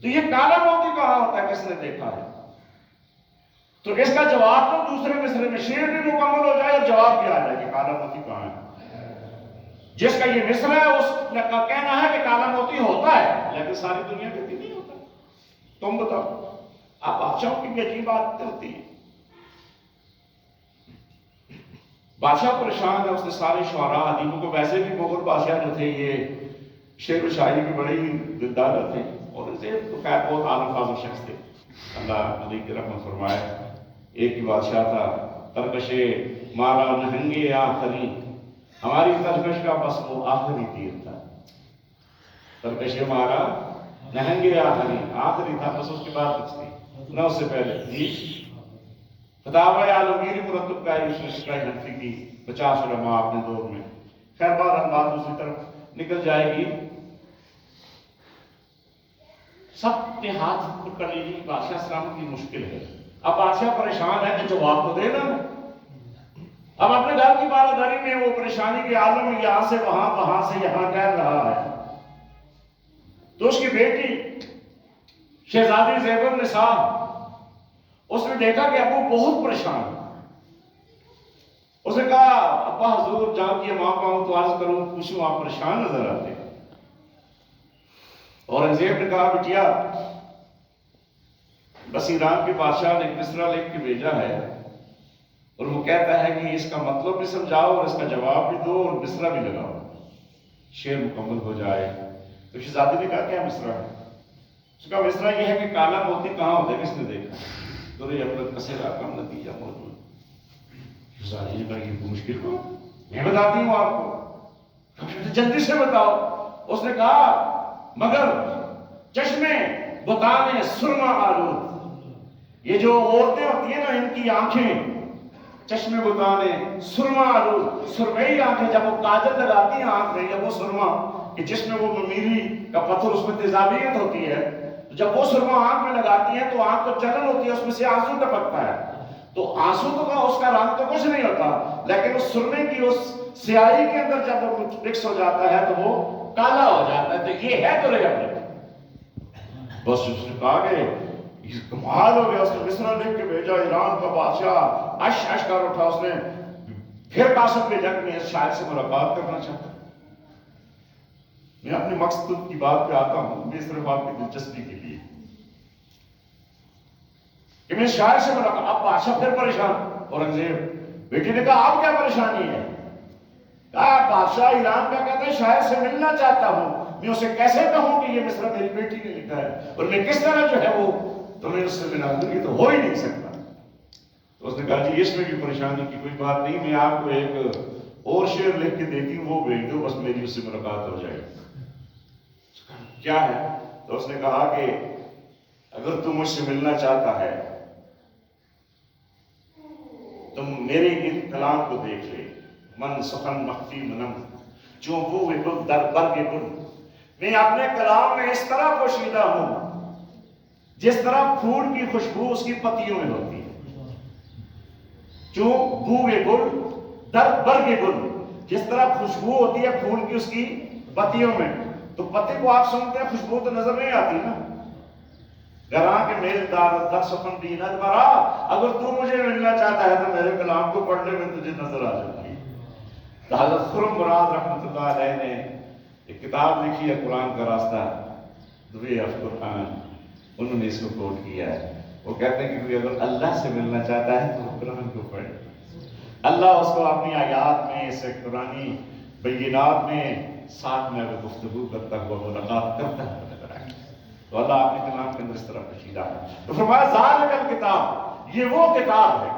تو یہ کالا موتی کہاں ہوتا ہے، کس نے دیکھا ہے؟ تو اس کا جواب تو دوسرے مصرے میں، شعر بھی مکمل ہو جائے اور جواب بھی آ جائے کہ کالا موتی کہاں ہے۔ جس کا یہ مصرع ہے اس کا کہنا ہے کہ کالا موتی ہوتا ہے، لیکن ساری دنیا کہتی نہیں ہوتا۔ تم بتاؤ، آپ بادشاہوں کی بھی عجیب باتیں ہوتی ہیں۔ بادشاہ پریشان ہے، اس نے سارے شعراء ادیبوں کو، ویسے بھی مغل بادشاہ جو تھے یہ شعر و شاعری کی بڑے ہی دلدار تھے، اور تو خیر بہت عالم فاضل شخص تھے، اللہ علی کی رحمت فرمائے۔ ایک ہی بادشاہ تھا، ترکش مارا نہنگے آخری، ہماری ترکش کا بس وہ آخری تیر تھا، ترکش مارا نہنگے آخری تھا، بس اس کے بعد کچھ نہیں، نہ اس سے پہلے۔ جی فتاوی عالمگیری مرتب کا اس نے شکایت نفی کی 50 علماء اپنے دور میں۔ خیر بات دوسری طرف نکل جائے گی، سب نے ہاتھ پکڑ کر لی، بادشاہ سلامت کی مشکل ہے، اب بادشاہ پریشان ہے کہ جواب تو دینا، اب اپنے گھر کی بالاداری میں وہ پریشانی کے عالم میں یہاں سے وہاں، وہاں سے یہاں کہہ رہا ہے، تو اس کی بیٹی شہزادی زیب النساء، اس نے دیکھا کہ ابو بہت پریشان ہے، اس نے کہا ابا حضور جان کی ماں پاؤں تو عرض کروں پوچھوں آپ پریشان نظر آتے ہیں۔ اورنگزیب نے کہا بٹیا بس ایران کے بادشاہ نے ایک مصرع لکھ کے بھیجا ہے، اور وہ کہتا ہے کہ اس کا مطلب بھی سمجھاؤ اور اس کا جواب بھی دو اور مصرع بھی لگاؤ، شعر مکمل ہو جائے۔ تو شہزادی نے کہا کیا مصرع ہے؟ اس کا مصرع یہ ہے کہ کالا موتی کہاں ہوتا ہے، کس نے دیکھا؟ درے ابلک کثیرا کم نتیجہ موجود۔ شہزادی نے کہا یہ مشکل کو میں بتاتی ہوں آپ کو، جلدی سے بتاؤ۔ اس نے کہا مگر چشمے بتانے سرما آلود، یہ جو عورتیں ہوتی ہیں نا ان کی آنکھیں چشمے بتانے سرما آلود، سرمئی آنکھیں، جب وہ کاجل لگاتی ہیں آنکھ میں، جب وہ سرما کہ جس میں وہ ممیری کا پتھر اس میں تیزابیت ہوتی ہے، جب وہ سرما آنکھ میں لگاتی ہیں تو آنکھ کو جلن ہوتی ہے، اس میں سے آنسو ٹپکتا ہے، تو آنسو تو کا اس کا رنگ تو کچھ نہیں ہوتا، لیکن اس سرمے کی اس سیاہی کے اندر جب وہ مکس ہو جاتا ہے تو وہ کالا ہو جاتا ہے، تو یہ ہے درے ابلک۔ بس اس نے کہا کہ کمال ہو گیا، اس نے مصرع لکھ کے بھیجا، ایران کا بادشاہ اش کر اٹھا، اس نے پھر قاصد بھیجا کہ میں اس شاعر سے ملاقات کرنا چاہتا ہوں۔ میں اپنے مقصد کی بات پہ آتا ہوں، میں صرف آپ کی دلچسپی کے لیے کہ میں شاعر سے ملاقات۔ اب بادشاہ پھر پریشان، اورنگزیب بیٹی نے کہا آپ کیا پریشانی ہے؟ کہا بادشاہ ایران کا کہتا ہے شاعر سے ملنا چاہتا ہوں، میں اسے کیسے کہوں کہ یہ مصرع میری بیٹی نے لکھا ہے، اور میں کس طرح جو ہے وہ تمہیں اس سے ملا دوں، یہ تو ہو ہی نہیں سکتا۔ تو اس نے کہا جی اس میں بھی پریشانی کی کوئی بات نہیں، میں آپ کو ایک اور شعر لکھ کے دیتی ہوں، وہ بھیج دو، بس میری اس سے ملاقات ہو جائے۔ کیا ہے؟ تو اس نے کہا کہ اگر تم مجھ سے ملنا چاہتا ہے تم میرے ان کلام کو دیکھ لے، من سخن مخفی منم چوں بو گل در برگ گل، میں اپنے کلام میں اس طرح پوشیدہ ہوں جس طرح پھول کی خوشبو اس کی پتیوں میں ہوتی ہے، چوں بو گل در برگ گل، جس طرح خوشبو ہوتی ہے پھول کی اس کی پتیوں میں۔ تو پتے کو آپ سنتے ہیں، خوشبو تو نظر نہیں آتی نا۔ گراں کے میل دار در سخن دینت برا، اگر تو مجھے ملنا چاہتا ہے تو میرے کلام کو پڑھنے میں تجھے نظر آ جاتی ہے۔ حضرت خرم مراد رحمۃ اللہ علیہ نے ایک کتاب لکھی ہے قرآن کا راستہ، The Way of Quran، انہوں نے اس کو کوٹ کیا ہے۔ وہ کہتے ہیں کہ کوئی اگر اللہ سے ملنا چاہتا ہے تو وہ قرآن کو پڑھے، اللہ اس کو اپنی آیات میں، اس قرآنی بینات میں ساتھ میں اگر گفتگو کرتا ہوا ملاقات کرتا ہوا نظر آئے، تو اللہ اپنے کلام کے اندر اس طرح پوشیدہ ہے۔ تو فرمایا ذالک الکتاب، یہ وہ کتاب ہے۔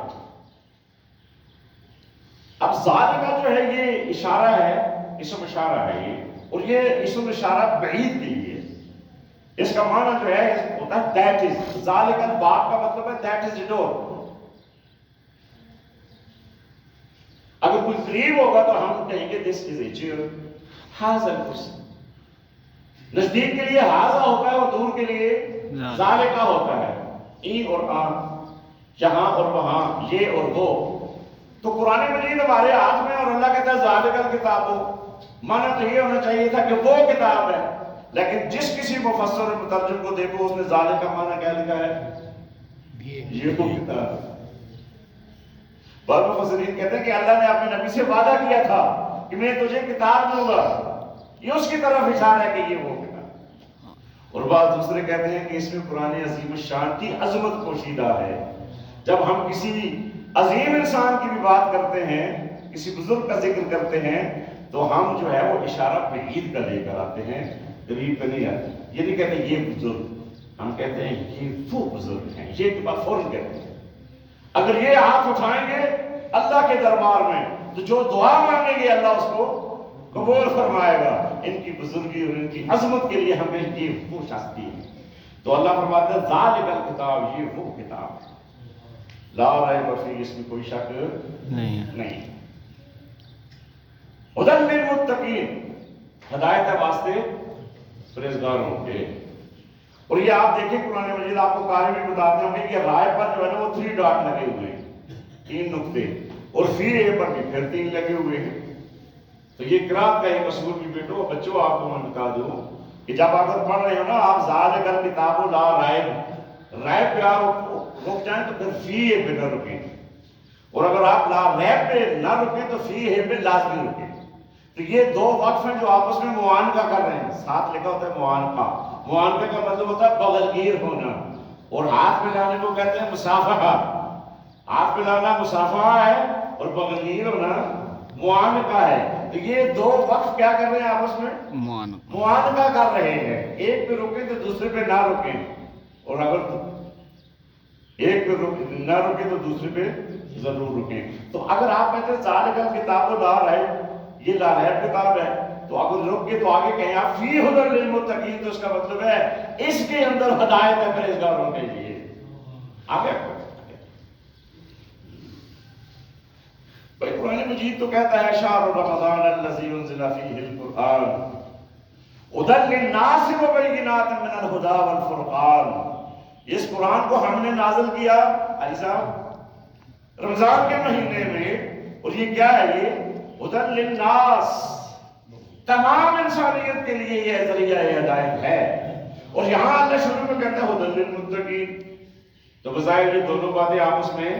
اب ذالک جو ہے یہ اشارہ ہے، اسم اشارہ ہے یہ، اور یہ اسم اشارہ بعید کے لیے، اس کا معنی جو ہے ہوتا ہے دیٹ از، ذالک الباب کا مطلب ہے دیٹ از ڈور۔ اگر کوئی قریب ہوگا تو ہم کہیں گے دس از اے چیئر، ہاذا الکرسی۔ نزدیک کے لیے ہاذا ہوتا ہے اور دور کے لیے ذالکہ ہوتا ہے، ای اور آ، یہاں اور وہاں، یہ اور وہ۔ تو قرآن مجید ہمارے ہاتھ میں اور اللہ کہتا ہے ذالک الکتاب ہو، مانا تو یہ ہونا چاہیے تھا کہ وہ کتاب ہے، لیکن جس کسی مفسر اور مترجم کو دیکھو اس نے ذالک کا مانا کیا لکھا ہے؟ یہ وہ کتاب ہے۔ بعض مفسرین کہتے ہیں کہ اللہ نے اپنے نبی سے وعدہ کیا تھا کہ میں تجھے کتاب دوں گا، یہ اس کی طرف اشارہ ہے کہ یہ وہ کتاب۔ اور بعض دوسرے کہتے ہیں کہ اس میں قرآن عظیم الشان کی عظمت پوشیدہ ہے۔ جب ہم کسی عظیم انسان کی بھی بات کرتے ہیں، کسی بزرگ کا ذکر کرتے ہیں، تو ہم جو ہے وہ اشارہ بعید کا لے کر آتے ہیں، قریب کا نہیں آتے۔ یہ نہیں کہتے یہ بزرگ، ہم کہتے ہیں یہ وہ بزرگ ہیں، یہ کے بعد فوراً کہتے ہیں۔ اگر یہ ہاتھ اٹھائیں گے اللہ کے دربار میں تو جو دعا مانگیں گے اللہ اس کو قبول فرمائے گا۔ ان کی بزرگی اور ان کی عظمت کے لیے ہمیں یہ وہ شخصی ہے۔ تو اللہ فرماتا ہے ذالک الکتاب، یہ وہ کتاب ہے، لا ریب فیہ، اس میں کوئی شک نہیں۔ ہدی للمتقین، ہدایت ہے واسطے پرہیزگاروں کے۔ اور یہ آپ دیکھیں قرآن مجید آپ کو قاری بھی بتاتے ہوں گے کہ رائے پر جو ہے نا وہ 3 ڈاٹ لگے ہوئے ہیں، 3 نقطے، اور فی اے پر بھی پھر 3 لگے ہوئے ہیں۔ تو یہ قرات کا ایک اصول بھی بیٹو بچوں آپ کو میں بتا دوں کہ جب اگر پڑھ رہے ہو نا آپ ذالک الکتاب لا ریب، ریب پہ آپ رک جائیں تو پھر فی اے پہ نہ رکیں، اور اگر آپ لا ریب پہ نہ رکیں تو فی اے پہ لازمی رکیں۔ تو یہ 2 وقف ہیں جو آپس میں معانقہ کر رہے ہیں، ساتھ لکھا ہوتا ہے معانقہ۔ معانقے کا مطلب ہوتا ہے بغلگیر ہونا، اور ہاتھ میں لانے کو کہتے ہیں مصافحہ۔ ہاتھ میں لانا مصافحہ ہے اور بغلگیر ہونا معانقہ ہے۔ تو یہ 2 وقف کیا کر رہے ہیں آپس میں؟ معانقہ کر رہے ہیں، ایک پہ رکیں تو دوسرے پہ نہ رکیں، اور اگر ایک پہ نہ رکیں تو دوسرے پہ ضرور رکیں۔ تو اگر آپ کہتے ہیں ذالک الکتاب لا ریب، یہ لا ریب کتاب ہے، تو اگر رک کے تو آگے کہیں آپ فی ہدی للمتقین، تو اس کا مطلب ہے اس کے اندر ہدایت ہے پرہیزگاروں کے لیے۔ آگے بھائی قرآن مجید تو کہتا ہے شہر رمضان الذی انزل فیہ القرآن ہدی للناس وبینات من الہدی والفرقان۔ اس قرآن کو ہم نے نازل کیا علی صاحب رمضان کے مہینے میں، اور یہ کیا ہے؟ یہ ہدی للناس، تمام انسانیت کے لیے یہ ذریعہ ہدایت ہے۔ اور یہاں اللہ شروع میں کہتا ہے ہدی للمتقین، تو بظاہر یہ دونوں باتیں آپس میں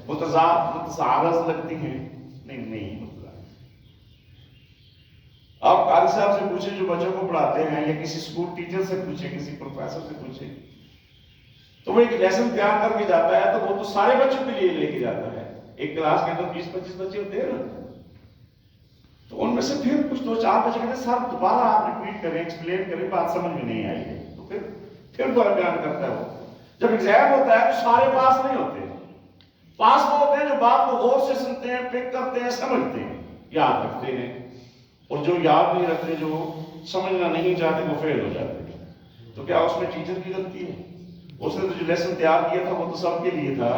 متعارض لگتی ہیں، نہیں آپ قاری صاحب سے پوچھیں جو بچوں کو پڑھاتے ہیں، یا کسی اسکول ٹیچر سے پوچھیں، کسی پروفیسر سے پوچھیں، تو وہ ایک لیسن تیار کر کے جاتا ہے تو وہ تو سارے بچوں کے لیے لے کے جاتا ہے۔ ایک کلاس کے اندر 20-25 بچے ہوتے ہیں نا، تو ان میں سے پھر کچھ دو چار بچے کہتے سر دوبارہ آپ ریپیٹ کریں، ایکسپلین کریں، بات سمجھ میں نہیں آئی ہے، تو پھر دوبارہ بیان کرتا ہے وہ. جب ایگزام ہوتا ہے تو سارے پاس نہیں ہوتے، پاس وہ ہوتے ہیں جو بات کو غور سے سنتے ہیں، پک کرتے ہیں، سمجھتے ہیں، یاد رکھتے ہیں، اور جو یاد نہیں رکھتے، جو سمجھنا نہیں چاہتے، وہ فیل ہو جاتے ہیں. تو کیا اس میں ٹیچر کی غلطی ہے؟ اس نے تو جو لیسن تیار کیا تھا وہ تو سب کے لیے تھا،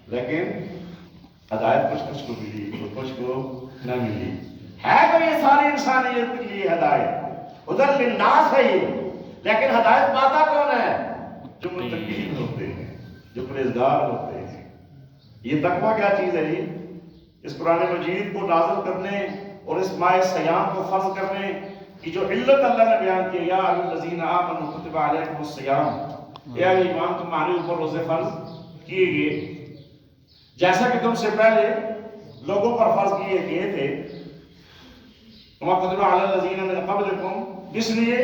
لیکن ہدایت کچھ کو ملی اور کچھ کو نہ ملی. ہے تو یہ ساری انسانیت کے لیے ہدایت، ادھر للناس ہے یہ، لیکن ہدایت پاتا کون ہے؟ جو متقین ہوتے ہیں، جو پرہیزگار ہوتے ہیں. یہ تقویٰ کیا چیز ہے جی؟ اس قرآن مجید کو نازل کرنے اور اس ماہ سیام کو فرض کرنے کی جو علت اللہ نے بیان کی، یا ایھا الذین آمنوا کتب علیکم الصیام، اے اہل ایمان تمہارے اوپر روزے فرض کیے گئے جیسا کہ تم سے پہلے لوگوں پر فرض کیے گئے تھے. کما کتب علی الذین من قبلکم، اس لیے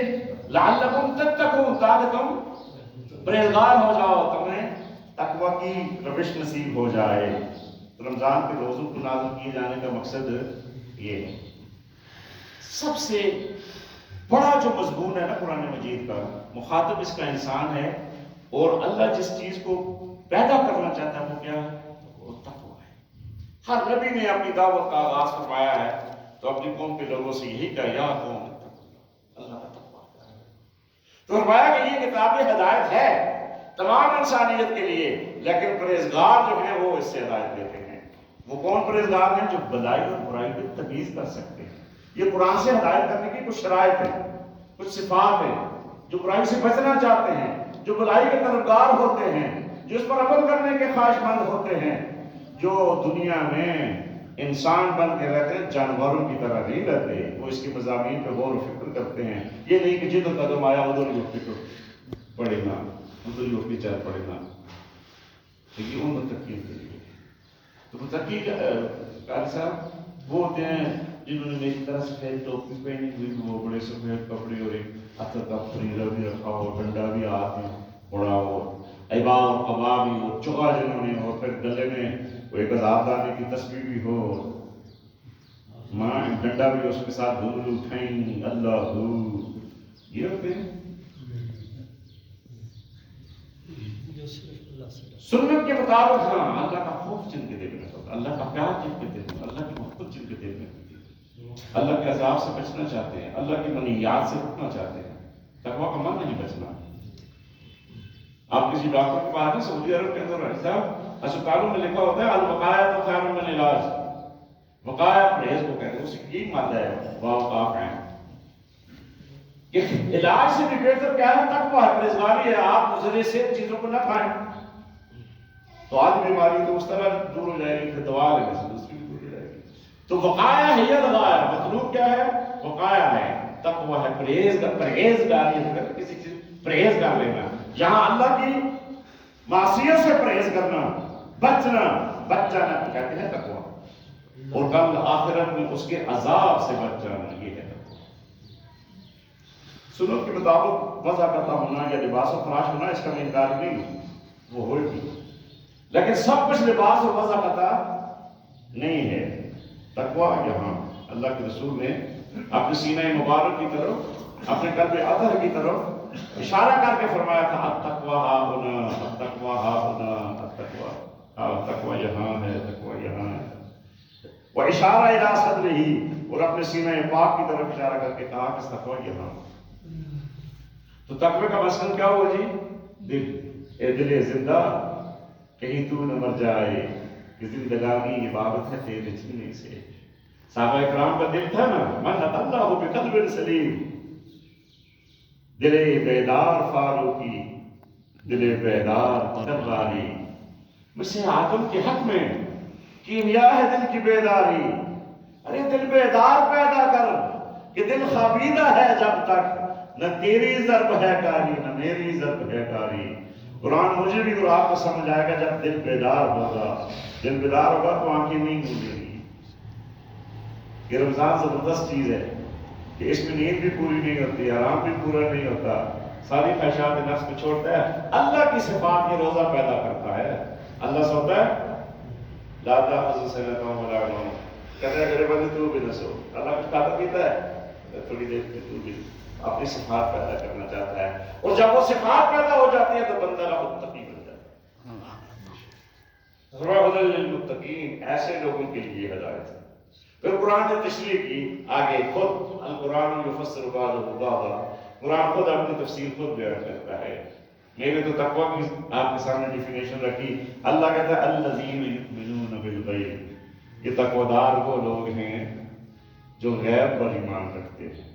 لعلکم تتقون، تاکہ تم پرہیزگار ہو جاؤ، تمہیں تقویٰ کی روش نصیب ہو جائے. تو رمضان کے روزوں کو نازل کیے جانے کا مقصد یہ ہے. سب سے بڑا جو مضمون ہے نا قرآن مجید کا، مخاطب اس کا انسان ہے، اور اللہ جس چیز کو پیدا کرنا چاہتا ہے وہ کیا ہے؟ وہ تقویٰ ہے. ہر نبی نے اپنی دعوت کا آغاز فرمایا ہے تو اپنی قوم کے لوگوں سے یہی کہا، یا قوم اللہ کا تقویٰ ہے. تو فرمایا کہ یہ کتاب ہدایت ہے تمام انسانیت کے لیے، لیکن پرہیزگار جو ہیں وہ اس سے ہدایت لیتے ہیں. وہ کون پرہیزگار ہیں؟ جو بلائی اور برائی کی تمیز کر سکتے ہیں. یہ قرآن سے ہدایت کرنے کی کچھ شرائط ہیں، کچھ صفات ہیں. جو برائی سے بچنا چاہتے ہیں، جو بلائی کے طلبگار ہوتے ہیں، جو اس پر عمل کرنے کے خواہش مند ہوتے ہیں، جو دنیا میں انسان بن کے رہتے ہیں، جانوروں کی طرح نہیں رہتے. وہ اس کے مضامین پہ غور و فکر کرتے ہیں. یہ نہیں کہ جدھر قدم آیا ادھر ہی فکر پڑے گا، ادھر ہی اپنی چل پڑے گا. لیکن ان متقین کے لیے تو متقی قاری صاحب وہ ہوتے ہیں جنہوں نے میری طرح سفید ٹوپی پہنی ہوئی، وہ بڑے سفید کپڑے اور ایک ہاتھ کا فریضہ بھی رکھا ہو، ڈنڈا بھی ہاتھ میں پڑا ہو، ایبا اور قبا بھی ہو، چگا جنہوں نے، اور پھر گلے میں وہ ایک ہزار دانے کی تسبیح بھی ہو، ماں ڈنڈا بھی اس کے ساتھ گھنگرو اٹھائیں، اللہ یہ ہوتے ہیں. سنت کے مطابق ہاں اللہ کا خوف جن کے دل میں ہوتا، اللہ کا پیار جن کے دل میں، اللہ کی محبت جن کے دل میں ہوتی ہے، اللہ کے عذاب سے بچنا چاہتے ہیں، اللہ کی منہیات سے رکنا چاہتے ہیں. تقویٰ کا من نہیں بچنا. آپ کسی ڈاکٹر کے پاس سعودی عرب کے اندر صاحب اسپتالوں میں لکھا ہوتا ہے الوقایہ تو خیر من العلاج، وقایہ پرہیز کو کہتے ہیں. اس کی یہی مادہ ہے واقع ہے کہ علاج سے بھی بہتر کیا ہے؟ تقویٰ ہے، پرہیزگاری ہے. آپ مضر سے چیزوں کو نہ کھائیں تو آدھی بیماری تو اس طرح دور ہو جائے گی کہ دوا لینے سے دوسری بھی دور ہو جائے گی. تو وقایہ ہے یا دوایا، مطلوب کیا ہے؟ وقایہ ہے، تقویٰ ہے، پرہیزگاری ہے، کسی چیز پرہیز کر لینا. یہاں اللہ کی معصیت سے پرہیز کرنا، بچ جانا کہتے ہیں تقویٰ، اور کل آخرت میں اس کے عذاب سے بچ جانا، یہ ہے تقویٰ. سنت کے مطابق وضع کرتا ہونا یا لباس و فراش ہونا، اس کا میں انکار نہیں، وہ ہوئے گی، لیکن سب کچھ لباس اور وضع کرتا نہیں ہے. تقویٰ یہاں اللہ کے رسول نے اپنے سینہ مبارک کی طرف، اپنے قلب اطہر کی طرف اشارہ کر کے فرمایا تھا التقویٰ ہا ہونا، التقویٰ ہا ہونا، التقویٰ یہاں ہے، تقویٰ یہاں ہے. وہ اشارہ الی صدرہ، اور اپنے سینہ پاک کی طرف اشارہ کر کے کہا کہ تقویٰ یہاں. تو تقوی کا مسئلہ کیا ہوا جی؟ دل. اے دل زندہ کہیں تو نہ مر جائے، کہ زندگانی عبادت ہے تیرے جینے سے. صحابہ اکرام کا دل تھا نا، من اللہ بقلب سلیم، دل بیدار فاروقی، دل بیدار درباری. مسیح آدم کے حق میں کیمیا ہے دل کی بیداری. ارے دل بیدار پیدا کر کہ دل خوابیدہ ہے جب تک، نہ تیری ضرب ہے کاری نہ میری ضرب ہے کاری. قرآن مجھے بھی اور آپ کو سمجھ آئے گا جب دل بیدار ہوگا. دل بیدار ہوگا تو آنکھیں نہیں کھلیں گی. یہ رمضان زبردست چیز ہے کہ اس میں نیند بھی پوری نہیں ہوتی، آرام بھی پورا نہیں ہوتا، ساری خواہشات نفس کو چھوڑتا ہے. اللہ کی صفات یہ روزہ پیدا کرتا ہے. اللہ سوتا ہے لا تأخذہ سنۃ ولا نوم، کہتے ہیں اگر بندے تو بھی نہ سو، اللہ کچھ کھاتا پیتا ہے، تھوڑی دیر میں تو بھی اپنی صفات پیدا کرنا چاہتا ہے، اور جب وہ صفات پیدا ہو جاتی ہے تو بندہ متقی بن جاتا ہے۔ ہدی للمتقین، ایسے لوگوں کے لیے ہدایت ہے۔ پھر قرآن نے تشریح کی آگے، خود القرآن یفسر بعضہ بعضا، قرآن خود اپنی تفسیر خود بیان کرتا ہے۔ میں نے تو تقویٰ کی آپ کے سامنے ڈیفینیشن رکھی، اللہ کہتا ہے الذین یؤمنون بالغیب، یہ تقویدار وہ لوگ ہیں جو غیب پر ایمان رکھتے ہیں۔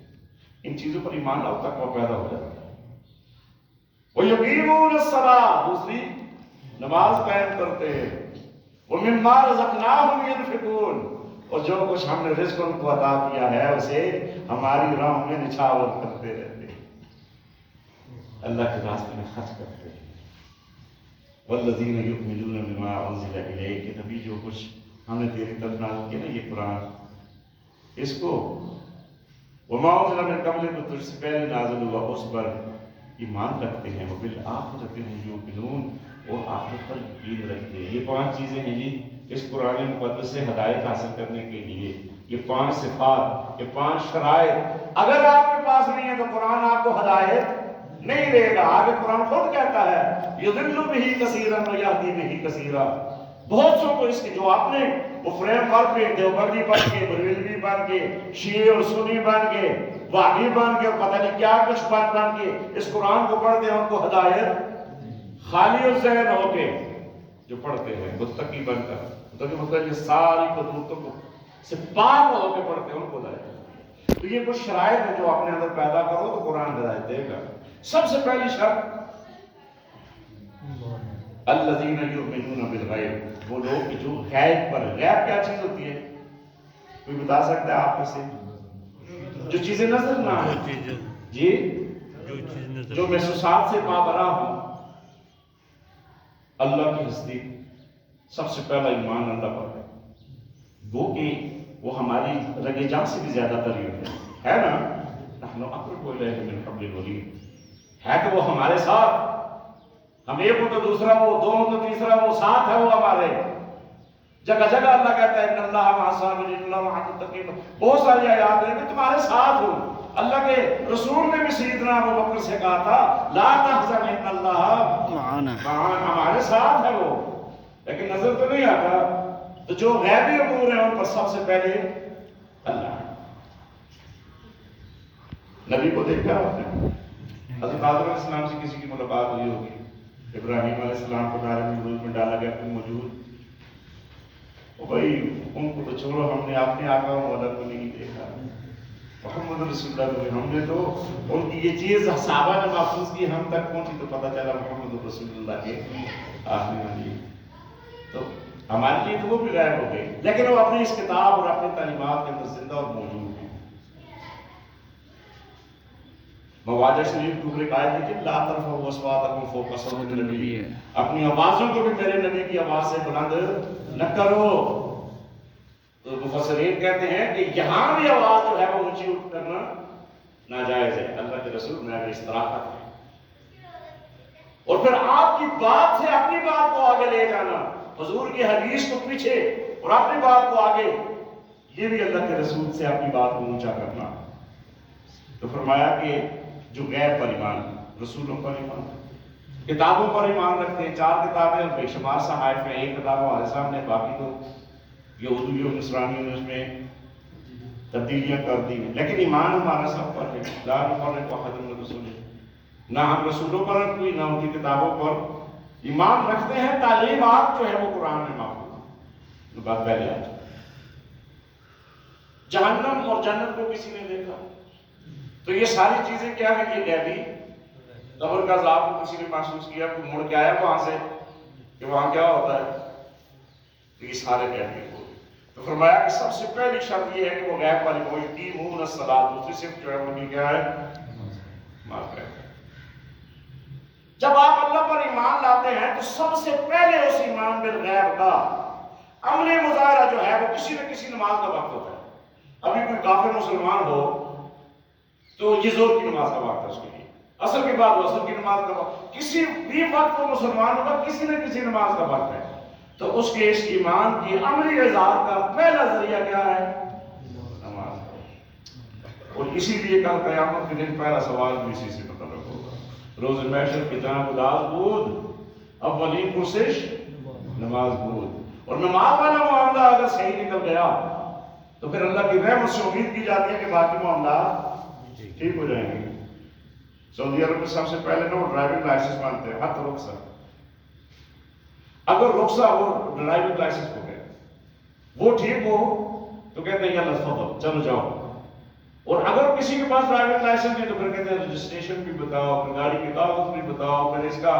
ان چیزوں پر ایمان لاؤ، تقویٰ پیدا ہو جاتا ہے۔ وَيُقِیمُونَ الصَّلَاۃَ، دوسری نماز قائم کرتے ہیں۔ وَمِمَّا رَزَقْنَاهُمْ يُنْفِقُونَ، اور جو کچھ ہم نے رزق ان کو عطا کیا ہے اسے ہماری راہ میں نچھاور کرتے رہتے ہیں، اللہ کے راستے میں خرچ کرتے ہیں۔ وَالَّذِينَ يُؤْمِنُونَ بِمَا أُنزِلَ إِلَيْكَ، کہ نبی جو کچھ ہم نے تیری طرف نازل کیا نا یہ قرآن، اس کو وَمَا أُنزِلَ مِن قَبْلِكَ، تجھ سے پہلے نازل ہوا، اس پر ایمان رکھتے ہیں۔ وَبِالْآخِرَةِ هُمْ يُوقِنُونَ، اور آخرت پر یقین رکھتے ہیں۔ یہ 5 چیزیں ہیں جی اس قرآن مقدس سے ہدایت حاصل کرنے کے لیے، یہ 5 صفات، یہ 5 شرائط اگر آپ کے پاس نہیں ہے تو قرآن آپ کو ہدایت نہیں دے گا۔ آگے قرآن خود کہتا ہے یضل بہ کثیرا ویہدی بہ کثیرا، بہت سو کو اس کے جو آپ نے وہ فریم ورک پہ دیوبندی بن کے، بریلوی بن کے، شیعہ اور سنی بن کے، وہابی بن کے، اور پتہ نہیں کیا کچھ بن کے اس قرآن کو پڑھتے ہیں، ان کو ہدایت خالی الذہن ہو کے جو پڑھتے ہیں متقی بن کر، مطلب یہ ساری قدرتوں کو سے پاک ہو کے پڑھتے ہیں، ان کو ہدایت۔ تو یہ کچھ شرائط ہے جو اپنے اندر پیدا کرو تو قرآن ہدایت دے گا۔ سب سے پہلی شرط الذین یؤمنون بالغیب، وہ لوگ جو غیب پر، غیب کیا چیز ہوتی ہے کوئی بتا سکتا ہے آپ میں سے؟ جو چیزیں نظر نہ آئیں، جی جو محسوسات سے مابرا ہوں۔ اللہ کی ہستی، سب سے پہلا ایمان اللہ پر ہے، وہ کہ وہ ہماری رگے جان سے بھی زیادہ قریب ہے نا، نحن اقرب الیہ من حبل الورید، ہے کہ وہ ہمارے ساتھ، ہم ایک ہو تو دوسرا وہ، دو ہو تو تیسرا وہ، ساتھ ہے وہ ہمارے۔ جگہ جگہ اللہ کہتا ہے ان اللہ مع الصابرین اللہ مع المتقین، بہت ساری آیات ہیں کہ تمہارے ساتھ ہوں۔ اللہ کے رسول نے بھی سیدنا ابو بکر سے کہا تھا لا تحزن ان اللہ معنا، ہمارے ساتھ ہے وہ، لیکن نظر تو نہیں آتا۔ تو جو غیبی امور ہیں ان پر سب سے پہلے اللہ۔ نبی کو دیکھا آپ نے، حضرت آدم علیہ السلام سے کسی کی ملاقات ہوئی ہوگی، ابراہیم علیہ السلام کو دار الخلود میں ڈالا گیا، تم موجود او بھائی ان کو تو چھوڑو، ہم نے اپنے آقا و مولا کو نہیں دیکھا، محمد رسول اللہ کو ہم نے تو ان کی یہ چیز صحابہ نے محفوظ کی، ہم تک پہنچی تو پتہ چلا محمد رسول اللہ کے آخری نبی۔ تو ہمارے لیے تو وہ بھی غائب ہو گئے، لیکن وہ اپنی اس کتاب اور اپنی تعلیمات کے اندر زندہ اور موجود ہیں۔ مواجہ شریف کی اوپر ایک آیت ہے کہ لا ترفعوا اصواتکم فوق صوت النبی، اپنی آوازوں کو بھی میرے نبی کی آواز سے بلند نہ کرو۔ تو مفسرین کہتے ہیں کہ یہاں بھی آواز جو ہے وہ اونچی اٹھ کرنا ناجائز ہے، اللہ کے رسول میں اگر اس طرح کرتے ہیں۔ اور پھر آپ کی بات سے اپنی بات کو آگے لے جانا، حضور کی حدیث کو پیچھے اور اپنی بات کو آگے، یہ بھی اللہ کے رسول سے اپنی بات کو اونچا کرنا۔ تو فرمایا کہ جو غیب پر ایمان، رسولوں پر ایمان، کتابوں پر ایمان رکھتے ہیں، 4 کتابیں اور بے شمار صحائف ہیں، 1 کتاب ہمارے سامنے، باقی تو یہودی اور نصرانیوں نے اس میں تبدیلیاں کر دی ہیں، لیکن ایمان ہمارا سب پر ہے۔ لا نفرق احد من رسولہ، نہ ہم رسولوں پر کوئی، نہ ان کی کتابوں پر ایمان رکھتے ہیں، تعلیمات جو ہے وہ قرآن میں محفوظ ہے۔ بات پہلے آ جہنم اور جنت کو کسی نے دیکھا، تو یہ ساری چیزیں کیا ہیں؟ یہ غیبی، قبر کا عذاب کو کسی نے محسوس کیا، کوئی مڑ کے آیا وہاں سے کہ وہاں کیا ہوتا ہے، تو یہ سارے غیبی ہو۔ تو فرمایا کہ سب سے پہلی شرط یہ ہے کہ وہ غیب والی کوئی یقیمون الصلاۃ، دوسری صرف جو ہے وہ نہیں کیا ہے، معاف کریں۔ جب آپ اللہ پر ایمان لاتے ہیں تو سب سے پہلے اس ایمان بالغیب کا عملی مظاہرہ جو ہے وہ کسی نہ کسی نماز کا وقت ہوتا ہے۔ ابھی کوئی کافر مسلمان ہو تو یہ زور کی نماز کا وقت ہے اس کے لیے، عصر کے بعد عصر کی نماز کا وقت، کسی بھی وقت وہ مسلمان ہوگا کسی نہ کسی نماز کا وقت ہے۔ تو اس کے اس ایمان کی عملی اظہار کا پہلا ذریعہ کیا ہے؟ نماز پڑھو۔ اور اسی لیے کل قیامت کے دن پہلا سوال بھی اسی سے متعلق ہوگا۔ روز محشر کی جانب اداس بود، اولین پرسش نماز بود۔ اور نماز والا معاملہ اگر صحیح نکل گیا تو پھر اللہ کی رحمت سے امید کی جاتی ہے کہ باقی معاملات ٹھیک ہو جائیں گے۔ سعودی عرب میں سب سے پہلے نا وہ ڈرائیونگ لائسنس مانگتے ہیں، حتی رخصت۔ اگر رخصت وہ ڈرائیونگ لائسنس ہو گیا، وہ ٹھیک ہو تو کہتے ہیں یا تفضل چلو جاؤ۔ اور اگر کسی کے پاس ڈرائیونگ لائسنس نہیں تو پھر کہتے ہیں رجسٹریشن بھی بتاؤ، پھر گاڑی کی کاغذ بھی بتاؤ، پھر اس کا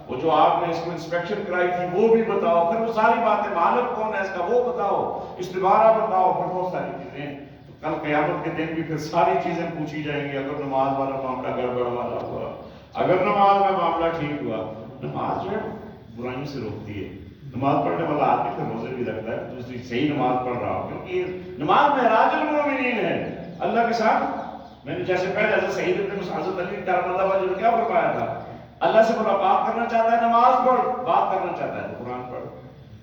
وہ جو آپ نے اس کو انسپیکشن کرائی تھی وہ بھی بتاؤ، پھر وہ ساری باتیں، مالک کون ہے اس کا وہ بتاؤ، استبارہ بتاؤ، پھر بہت ساری چیزیں۔ کل قیامت کے دن بھی پھر ساری چیزیں پوچھی جائیں گی۔ اگر نماز والا معاملہ گڑبڑ والا ہوا، اگر نماز کا معاملہ ٹھیک ہوا، نماز جو ہے برائیوں سے روکتی ہے۔ نماز پڑھنے والا آدمی پھر روزے بھی رکھتا ہے، دوسری صحیح نماز پڑھ رہا ہو، کیونکہ نماز معراج المومنین ہے اللہ کے ساتھ۔ میں نے جیسے پہلے حضرت سعید بن حضرت علی کرم اللہ وجہ نے کیا فرمایا تھا؟ اللہ سے ملاقات کرنا چاہتا ہے نماز پڑھ، بات کرنا چاہتا ہے تو قرآن پڑھ۔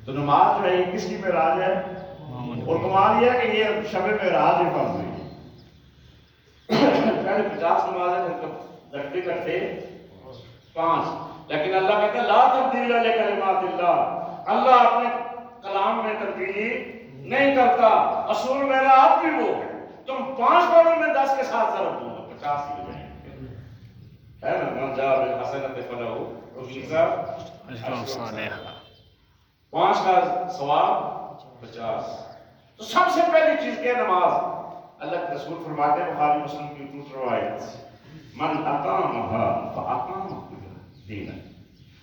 تو نماز جو ہے یہ کس کی معراج ہے؟ اور کمال یہ ہے کہ یہ شب معراج ہی فرض ہوئی ہے۔ پہلے 50 نمازیں لگتے کرتے 5، لیکن اللہ کہتا ہے لا تبدیل لکلمات اللہ، اللہ اپنے کلام میں تبدیلی نہیں کرتا، اصول میرا آپ بھی وہ ہے، تم 5 پڑھو میں 10 کے ساتھ ضرب دوں گا، 50 ہی ہو جائیں گے، ہے نا؟ من جاء بالحسنۃ فلہ عشر امثالها، 5 کا ثواب 50۔ تو سب سے پہلی چیز کیا نماز؟ اللہ کے رسول فرماتے ہیں بخاری مسلم کی دوسری روایت، من اقامها فاقام دین،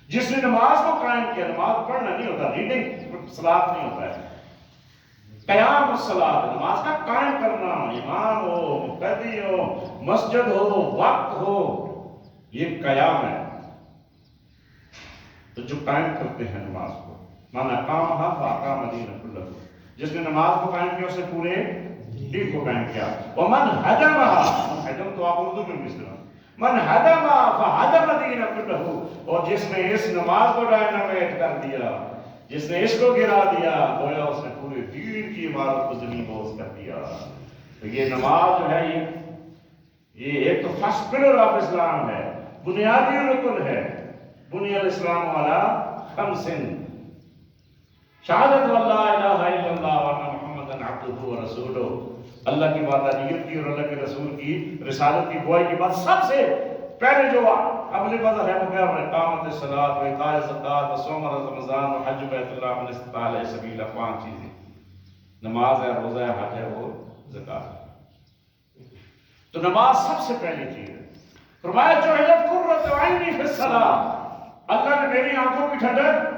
جس نے نماز کو قائم کیا، نماز پڑھنا نہیں ہوتا، ریڈنگ صلاۃ نہیں ہوتا ہے، قیام الصلاۃ، نماز کا قائم کرنا، امام ہو، مقتدی ہو، مسجد ہو، وقت ہو، یہ قیام ہے۔ تو جو قائم کرتے ہیں نماز کو، من اقامها فاقام دین کلہ، جس نے نماز کو قائم کیا اس نے پورے دین کو قائم کیا۔ ومن ہدمها، ہدم تو آپ اردو میں بھی استعمال، من ہدمها فہدم دین کلہ، اور جس نے اس نماز کو ڈائنامیٹ کر دیا، جس نے اس کو گرا دیا، گویا اس نے پورے دین کی عمارت کو زمین بوس کر دیا۔ تو یہ نماز جو ہے یہ ایک تو فرسٹ پلر آف اسلام ہے، بنیادی رکن ہے۔ بنی الاسلام علی خمس، شہادت واللہ الہ الا اللہ وان محمد عبدہ ورسولہ، اللہ کی وحدانیت کی اور اللہ کے رسول کی رسالت کی گواہی کی بات سب سے پہلے جو عملی وضع ہے وہ کیا ہے؟ اقامت الصلاۃ و ایتاء الزکوٰۃ و صوم رمضان و حج بیت اللہ من استطاع الیہ سبیلا، 5 چیزیں، نماز ہے، روزہ ہے، حج ہے، وہ زکوٰۃ۔ تو نماز سب سے پہلی چیز ہے۔ فرمایا جعلت قرۃ عینی فی الصلاۃ، اللہ نے میری آنکھوں کی ٹھنڈک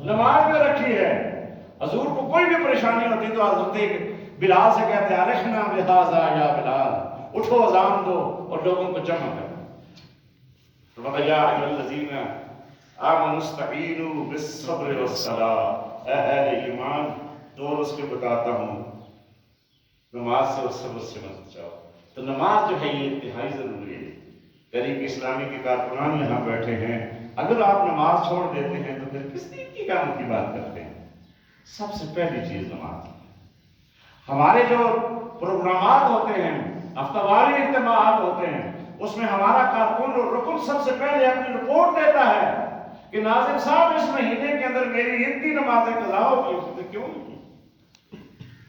نماز میں رکھی ہے۔ حضور کو کوئی بھی پریشانی ہوتی تو حضرت بلال سے کہتے ہیں ارحنا بہذا یا بلال، اٹھو اذان دو اور لوگوں کو جمع کرو۔ فرمایا یا ایھا الذین آمنوا استعینوا بالصبر والصلاۃ، اے اہل ایمان دونوں کے بتاتا ہوں، نماز سے اور صبر سے مدد چاہو۔ تو نماز جو ہے یہ انتہائی ضروری ہے۔ تحریک اسلامی کے کارکنان یہاں بیٹھے ہیں، اگر آپ نماز چھوڑ دیتے ہیں تو پھر کس دین کی کام کی بات کرتے ہیں؟ سب سے پہلی چیز نماز۔ ہمارے جو پروگرامات ہوتے ہیں، ہفتہ واری اجتماعات ہوتے ہیں، اس میں ہمارا کارکن اور رکن سب سے پہلے اپنی رپورٹ دیتا ہے کہ ناظم صاحب اس مہینے کے اندر میری اتنی نمازیں قضا ہوگی، اس نے کیوں نہیں کی؟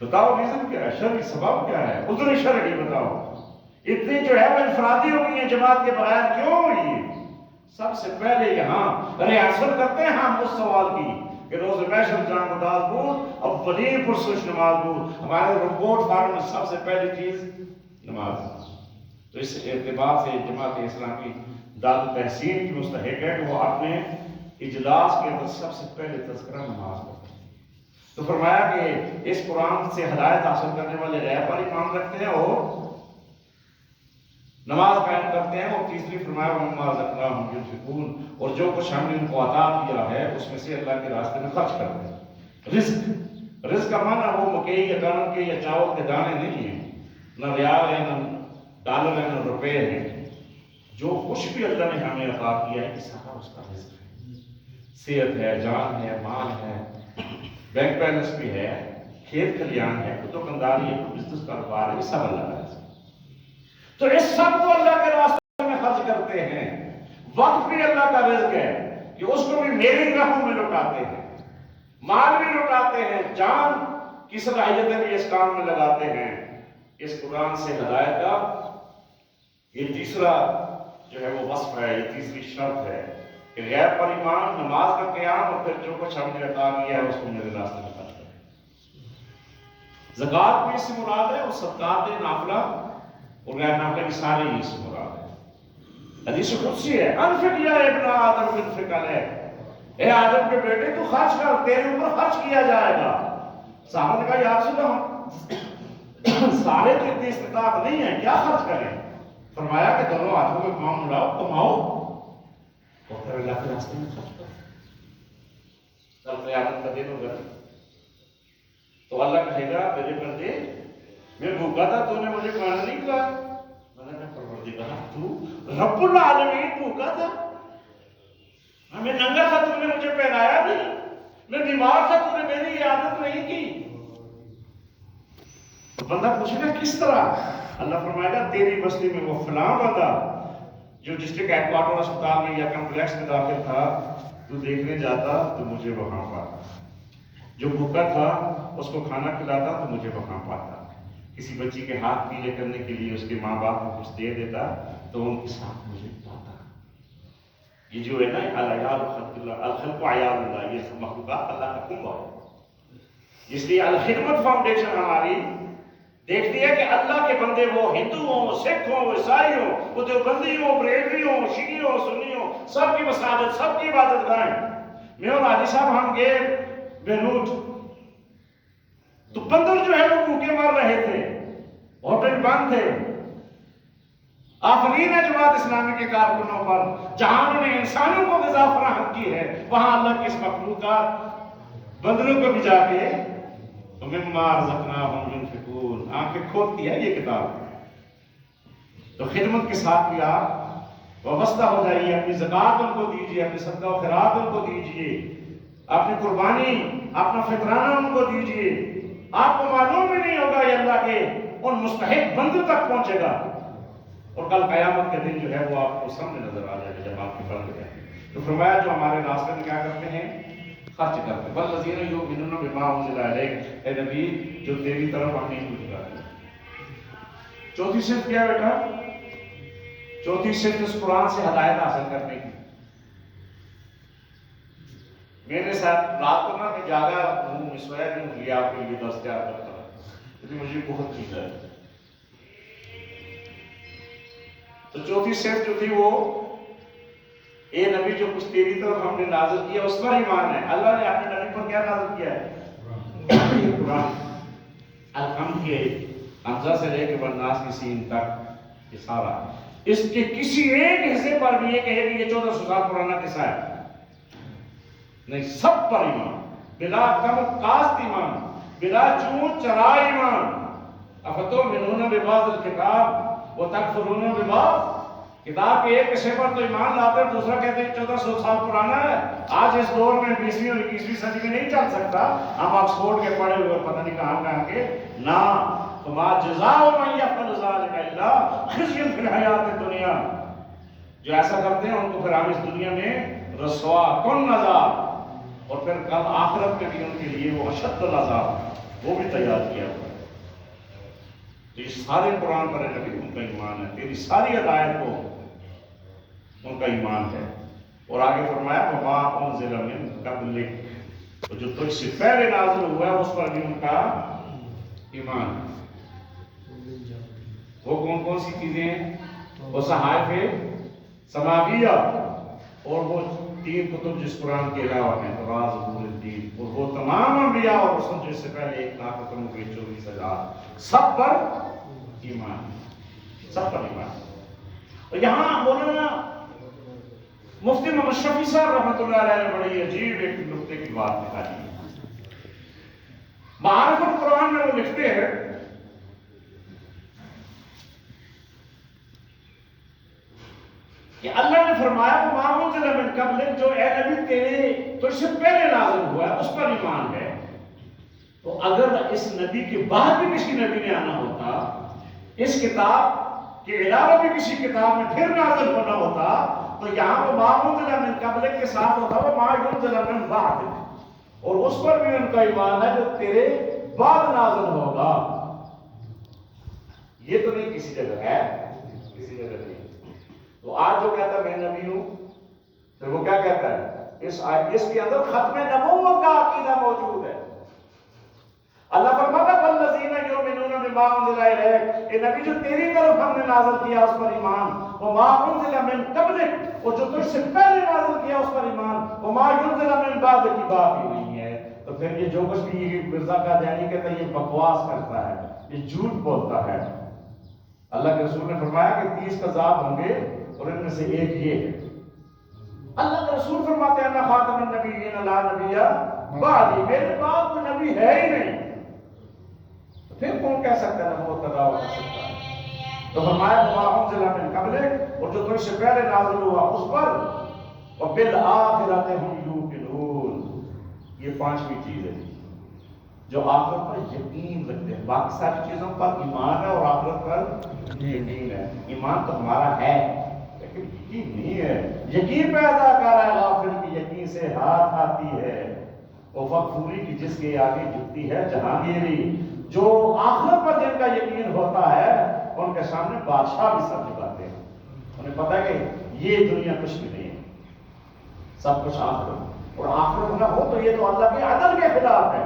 بتاؤ ریزن کیا ہے، شرعی سبب کیا ہے، عذر شرعی بتاؤ۔ اتنی جو ہے وہ انفرادی ہو گئی ہیں جماعت کے بغیر، کیوں ہوئی ہے؟ سب سے پہلے یہاں ریاست کرتے ہیں ہم اس سوال کی کہ روز محشر جان گداز بود اولین پرسش نماز بود، ہمارے رپورٹ فارم میں سب سے پہلی چیز نماز۔ تو اس اعتبار سے جماعت اسلامی داد تحسین کی مستحق ہے کہ وہ اپنے اجلاس کے اندر سب سے پہلے تذکرہ نماز کرتے ہیں۔ تو فرمایا کہ اس قرآن سے ہدایت حاصل کرنے والے غیب پر ایمان رکھتے ہیں اور نماز قائم کرتے ہیں، اور تیسری فرمایا وَمِمَّا رَزَقْنَاهُمْ يُنْفِقُونَ، اور جو کچھ ہم نے ان کو عطا کیا ہے اس میں سے اللہ کے راستے میں خرچ کرتے ہیں۔ رزق کا معنی وہ مکئی یا کڑم کے یا چاول کے دانے نہیں ہیں، نہ ریال ہے، نہ ڈالر ہے، نہ روپے ہیں، جو کچھ بھی اللہ نے ہمیں عطا کیا ہے یہ سارا اس کا رزق ہے۔ صحت ہے، جان ہے، مال ہے، بینک بیلنس بھی ہے، کھیت کھلیان ہے، کتب کنداری ہے، بزنس کاروبار ہے، یہ سب اللہ کا رزق ہے۔ تو اس سب کو اللہ کے راستے میں خرچ کرتے ہیں۔ وقت بھی اللہ کا رزق ہے کہ اس کو بھی میری راہوں میں لٹاتے ہیں، مال بھی لٹاتے ہیں، جان کی صلاحیتیں بھی اس کام میں لگاتے ہیں۔ اس قرآن سے ہدایت کا یہ تیسرا جو ہے وہ وصف ہے، یہ تیسری شرط ہے کہ غیر پر ایمان، نماز کا قیام، اور پھر جو کچھ ہم نے عطا کیا ہے اس کو میرے راستے میں خرچ کریں۔ زکوٰۃ بھی اس سے مراد ہے، اور صدقات نافلہ اور غیر نافلہ کی سارے ہی اس سے مراد ہے۔ حدیث قدسی ہے، انفق یا ابن آدم انفق علیک، اے آدم کے بیٹے تو خرچ کر، تیرے اوپر خرچ کیا جائے گا۔ صحابہ نے کہا یا رسول اللہ سارے تو اتنی استطاعت نہیں ہے، کیا خرچ کریں؟ فرمایا کہ دونوں ہاتھوں میں کام اڑاؤ، کماؤ اور پھر اللہ کے راستے میں خرچ کرو۔ کل قیامت کا دن ہوگا تو اللہ کہے گا میرے بندے میں بھوکا تھا، تو نے مجھے کھانا نہیں کھلایا۔ میں نے کہا پروردگار تو رب العالمین بھوکا تھا، میں ننگا تھا تو نے مجھے پہنایا نہیں، میں بیمار تھا تو نے میری عادت نہیں کی۔ تو بندہ پوچھے گا کس طرح؟ اللہ فرمائے گا تیری بستی میں وہ فلاں بندہ جو ڈسٹرکٹ ہیڈ کوارٹر اسپتال میں یا کمپلیکس میں داخل تھا، تو دیکھنے جاتا تو مجھے وہاں پاتا، جو بھوکا تھا اس کو کھانا کھلاتا تو مجھے وہاں پاتا، کسی بچی کے ہاتھ پیلے کرنے کے لیے اس کے ماں باپ کو کچھ دے دیتا تو ان کے ساتھ مجھے پاتا۔ یہ جو ہے نا العیال خلق اللہ، الخلق عیال اللہ، یہ مخلوقات اللہ کا کنبہ ہے۔ اس لیے الخدمت فاؤنڈیشن ہماری دیکھتی ہے کہ اللہ کے بندے وہ ہندو ہوں، سکھ ہوں، عیسائی ہوں، وہ دیوبندی ہوں، بریلوی ہوں، شیعی ہوں، سنی ہوں، سب کی مساجد، سب کی عبادت گاہیں۔ میں اور حاجی صاحب ہم گئے بیروت، تو بندر جو ہے وہ بھوکے مر رہے تھے، ہوٹل بند تھے۔ آفرین ہے جماعت اسلامی کے کارکنوں پر، جہاں انہوں نے انسانوں کو غذا فراہم کی ہے، وہاں اللہ کی اس مخلوقات بندروں کو بھی جا کے مما رزقناہم ينفقون، آنکھیں کھولتی ہے یہ کتاب۔ تو خدمت کے ساتھ بھی آپ وابستہ ہو جائیے، اپنی زکوٰۃ ان کو دیجیے، اپنی صدقہ و خیرات ان کو دیجیے، اپنی قربانی، اپنا فطرانہ ان کو دیجیے۔ آپ کو معلوم بھی نہیں ہوگا یہ اللہ کے ان مستحق بندوں تک پہنچے گا، اور کل قیامت کے دن جو ہے وہ آپ کو سامنے نظر آ جائے گا جب آپ کی بند ہے۔ تو فرمایا جو ہمارے راستے میں کیا کرتے ہیں؟ خرچ کرتے ہیں۔ والذین یؤمنون بما انزل الیک، اے نبی جو تیری طرف ہم نے پوچھا ہے۔ چوتھی صفت کیا بیٹا؟ چوتھی صفت اس قرآن سے ہدایت حاصل کرنے کی۔ میرے ساتھ رات کو نا میں جاگا ہوں، میں سویا نہیں ہوں، یہ آپ کے لیے درس تیار کرتا ہوں کیونکہ مجھے بہت چیز ہے۔ تو چوتھی صفت جو تھی وہ اے نبی جو کچھ تیری طرف ہم نے نازل کیا اس پر ایمان ہے۔ اللہ نے اپنے نبی پر کیا نازل کیا ہے؟ یہ قرآن، الحمد کے حمزہ سے لے کے والناس کی سین تک، یہ سارا اس کے کسی ایک حصے پر بھی یہ کہے کہ یہ 1400 سال پرانا قصہ ہے نہیں، سب پر ایمان، بلا کم کاست ایمان، بلا چون چرا ایمان۔ افتؤمنون ببعض الکتاب وتکفرون ببعض، کتاب کے ایک حصے پر تو ایمان لاتے ہیں، دوسرا کہتے ہیں 1400 سال پرانا ہے۔ آج اس دور میں 20ویں اور 21ویں صدی میں نہیں چل سکتا، ہم آکسفورڈ کے پڑھے ہوئے پتہ نہیں کہاں کے نہ۔ فما جزاء من یفعل ذلک الا خزی فی الحیات الدنیا، جو ایسا کرتے ہیں ان کو پھر ہم اس دنیا میں رسوا کن عذاب، اور پھر کل آخرت میں بھی ان کے لیے وہ اشد العذاب وہ بھی تیار کیا ہوا ہے۔ تو یہ سارے قرآن پر نبی ان کا ایمان ہے، تیری ساری ہدایت کو ان کا ایمان ہے۔ اور آگے فرمایا وما انزل من قبلک، تو جو تجھ سے پہلے نازل ہوا ہے اس پر بھی ان کا ایمان ہے۔ وہ کون کون سی چیزیں ہیں؟ وہ صحائف سماویہ، اور وہ 3 کتب جس قرآن کے علاوہ ہیں، توراۃ، زبور، انجیل، اور وہ تمام انبیاء اور رسل جو اس سے پہلے 1,24,000 سب پر ایمان، سب پر ایمان۔ اور یہاں مولانا مفتی محمد شفیع صاحب رحمۃ اللہ علیہ نے بڑی عجیب ایک نقطے کی بات نکالی ہے۔ معارف القرآن میں وہ لکھتے ہیں کہ اللہ نے فرمایا وما انزل من قبلک، جو اے نبی تیرے تجھ سے پہلے نازل ہوا ہے اس پر ایمان ہے، تو اگر اس نبی کے بعد بھی کسی نبی نے آنا ہوتا، اس کتاب کے علاوہ بھی کسی کتاب میں پھر نازل ہونا ہوتا، تو یہاں وہ ما انزل من قبلک کے ساتھ ہوتا وہ ما انزل من بعد، اور اس پر بھی ان کا ایمان ہے جو تیرے بعد نازل ہوگا۔ یہ تو نہیں کسی جگہ ہے، کسی جگہ نہیں۔ تو آج جو کہتا ہے میں نبی ہوں، پھر وہ کیا کہتا ہے؟ اس کے اندر ختم نبوت کا عقیدہ موجود ہے۔ اللہ فرماتا ہے والذین یؤمنون بما انزل الیک، اے نبی جو تیری طرف ہم نے نازل کیا اس پر ایمان، وما انزل من قبلک، اور جو تجھ سے پہلے نازل کیا اس پر ایمان، وما انزل من بعد کی بات ہی نہیں ہے۔ تو پھر یہ جو کچھ بھی مرزا قادیانی کہتا ہے یہ بکواس کرتا ہے، یہ جھوٹ بولتا ہے۔ اللہ کے رسول نے فرمایا کہ 30 کذاب ہوں گے اور ان میں سے ایک یہ ہے۔ اللہ کے رسول فرماتے ہیں انا خاتم النبیین لا نبی بعدی، میرے بعد کوئی نبی ہے ہی نہیں، پھر کون کہہ سکتا ہے نبوت کا دعویٰ کر سکتا ہے؟ تو فرمایا وما انزل من قبلک، اور جو تجھ سے پہلے نازل ہوا اس پر، وبالآخرۃ ھم یوقنون، یہ 5ویں چیز ہے جو آخرت پر یقین رکھتے ہیں۔ باقی ساری چیزوں پر ایمان ہے اور آخرت پر یقین ہے۔ ایمان تو ہمارا ہے لیکن یقین نہیں ہے۔ یقین پیدا کر رہا ہے غافل کی یقین سے ہاتھ آتی ہے، وہ فخوری کی جس کے آگے جھکتی ہے جہانگیری۔ جو آخرت پر جن کا یقین ہوتا ہے ان کے سامنے بادشاہ بھی سر جھکاتے ہیں، انہیں پتہ ہے کہ یہ دنیا کچھ بھی نہیں ہے، سب کچھ آخرت، اور آخرت نہ ہو تو یہ تو اللہ کے عدل کے خلاف ہے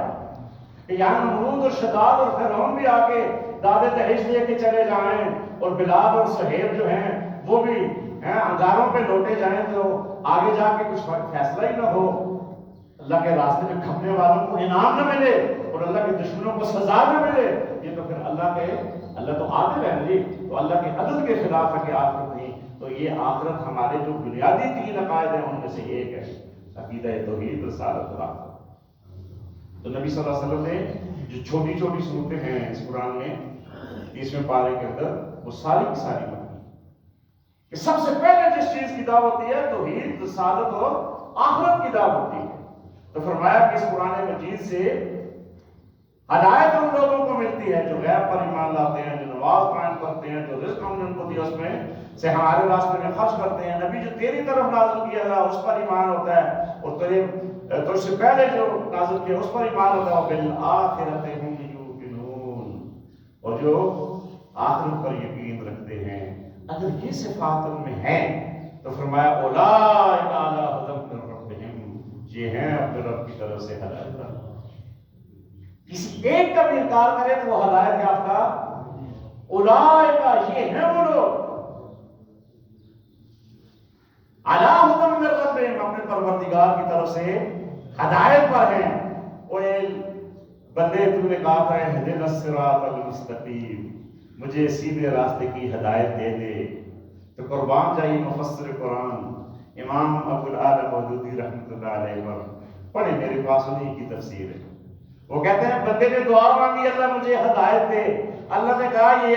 کہ یہاں نمرود اور شداد اور فرعون بھی آگے داد دہش دے کے چلے جائیں، اور بلال اور سہیب جو ہیں وہ بھی انگاروں پہ لوٹے جائیں، تو آگے جا کے کچھ فیصلہ ہی نہ ہو، اللہ کے راستے میں کھپنے والوں کو انعام نہ ملے اور اللہ کے دشمنوں کو سزا نہ ملے، یہ تو پھر اللہ تو عادل ہے جی، تو اللہ کے عدل کے خلاف ہے کہ آخرت نہیں۔ تو یہ آخرت ہمارے جو بنیادی 3 عقائد ہیں ان میں سے ایک ہے، عقیدہ توحید، رسالت اور آخرت۔ تو نبی صلی اللہ علیہ وسلم نے جو چھوٹی چھوٹی صورتیں ہیں اس قرآن میں 30ویں پارے کے اندر، وہ ساری کی ساری بتائیں کہ سب سے پہلے جس چیز کی دعوت دی ہے توحید، رسالت اور آخرت کی دعوت دی ہے۔ تو فرمایا کہ اس قرآن مجید سے ہدایت ان لوگوں کو ملتی ہے جو غیب پر ایمان لاتے ہیں، جو نماز قائم کرتے ہیں، جو رزق ہم نے ان کو دیا اس میں سے ہمارے راستے میں خرچ کرتے ہیں، نبی جو تیری طرف نازل کیا گیا اس پر ایمان ہوتا ہے، اور تجھ سے پہلے جو نازل کیا اس پر ایمان ہوتا ہے، وبالآخرۃ ھم یوقنون، اور جو آخرت پر یقین رکھتے ہیں۔ اگر یہ صفات ان میں ہیں تو فرمایا اولئک علی ھدی من ربہم، یہ ہیں اپنے رب کی طرف سے ہدایت یافتہ۔ کسی ایک کا بھی انکار کرے تو وہ ہدایت یافتہ، اولئک یہ ہیں وہ لوگ علی ھدی من ربہم، اپنے پروردگار کی طرف سے ہدایت پر ہیں۔ اوے بندے تو نے کہا تھا اہدنا الصراط المستقیم، مجھے سیدھے راستے کی ہدایت دے دے، تو قربان جائیے مفسر قرآن امام ابو العالی مودودی رحمۃ اللہ علیہ پر پڑھے، میرے پاس انہیں کی تفسیر ہے۔ وہ کہتے ہیں بندے نے دعا مانگی اللہ مجھے ہدایت دے، اللہ نے کہا یہ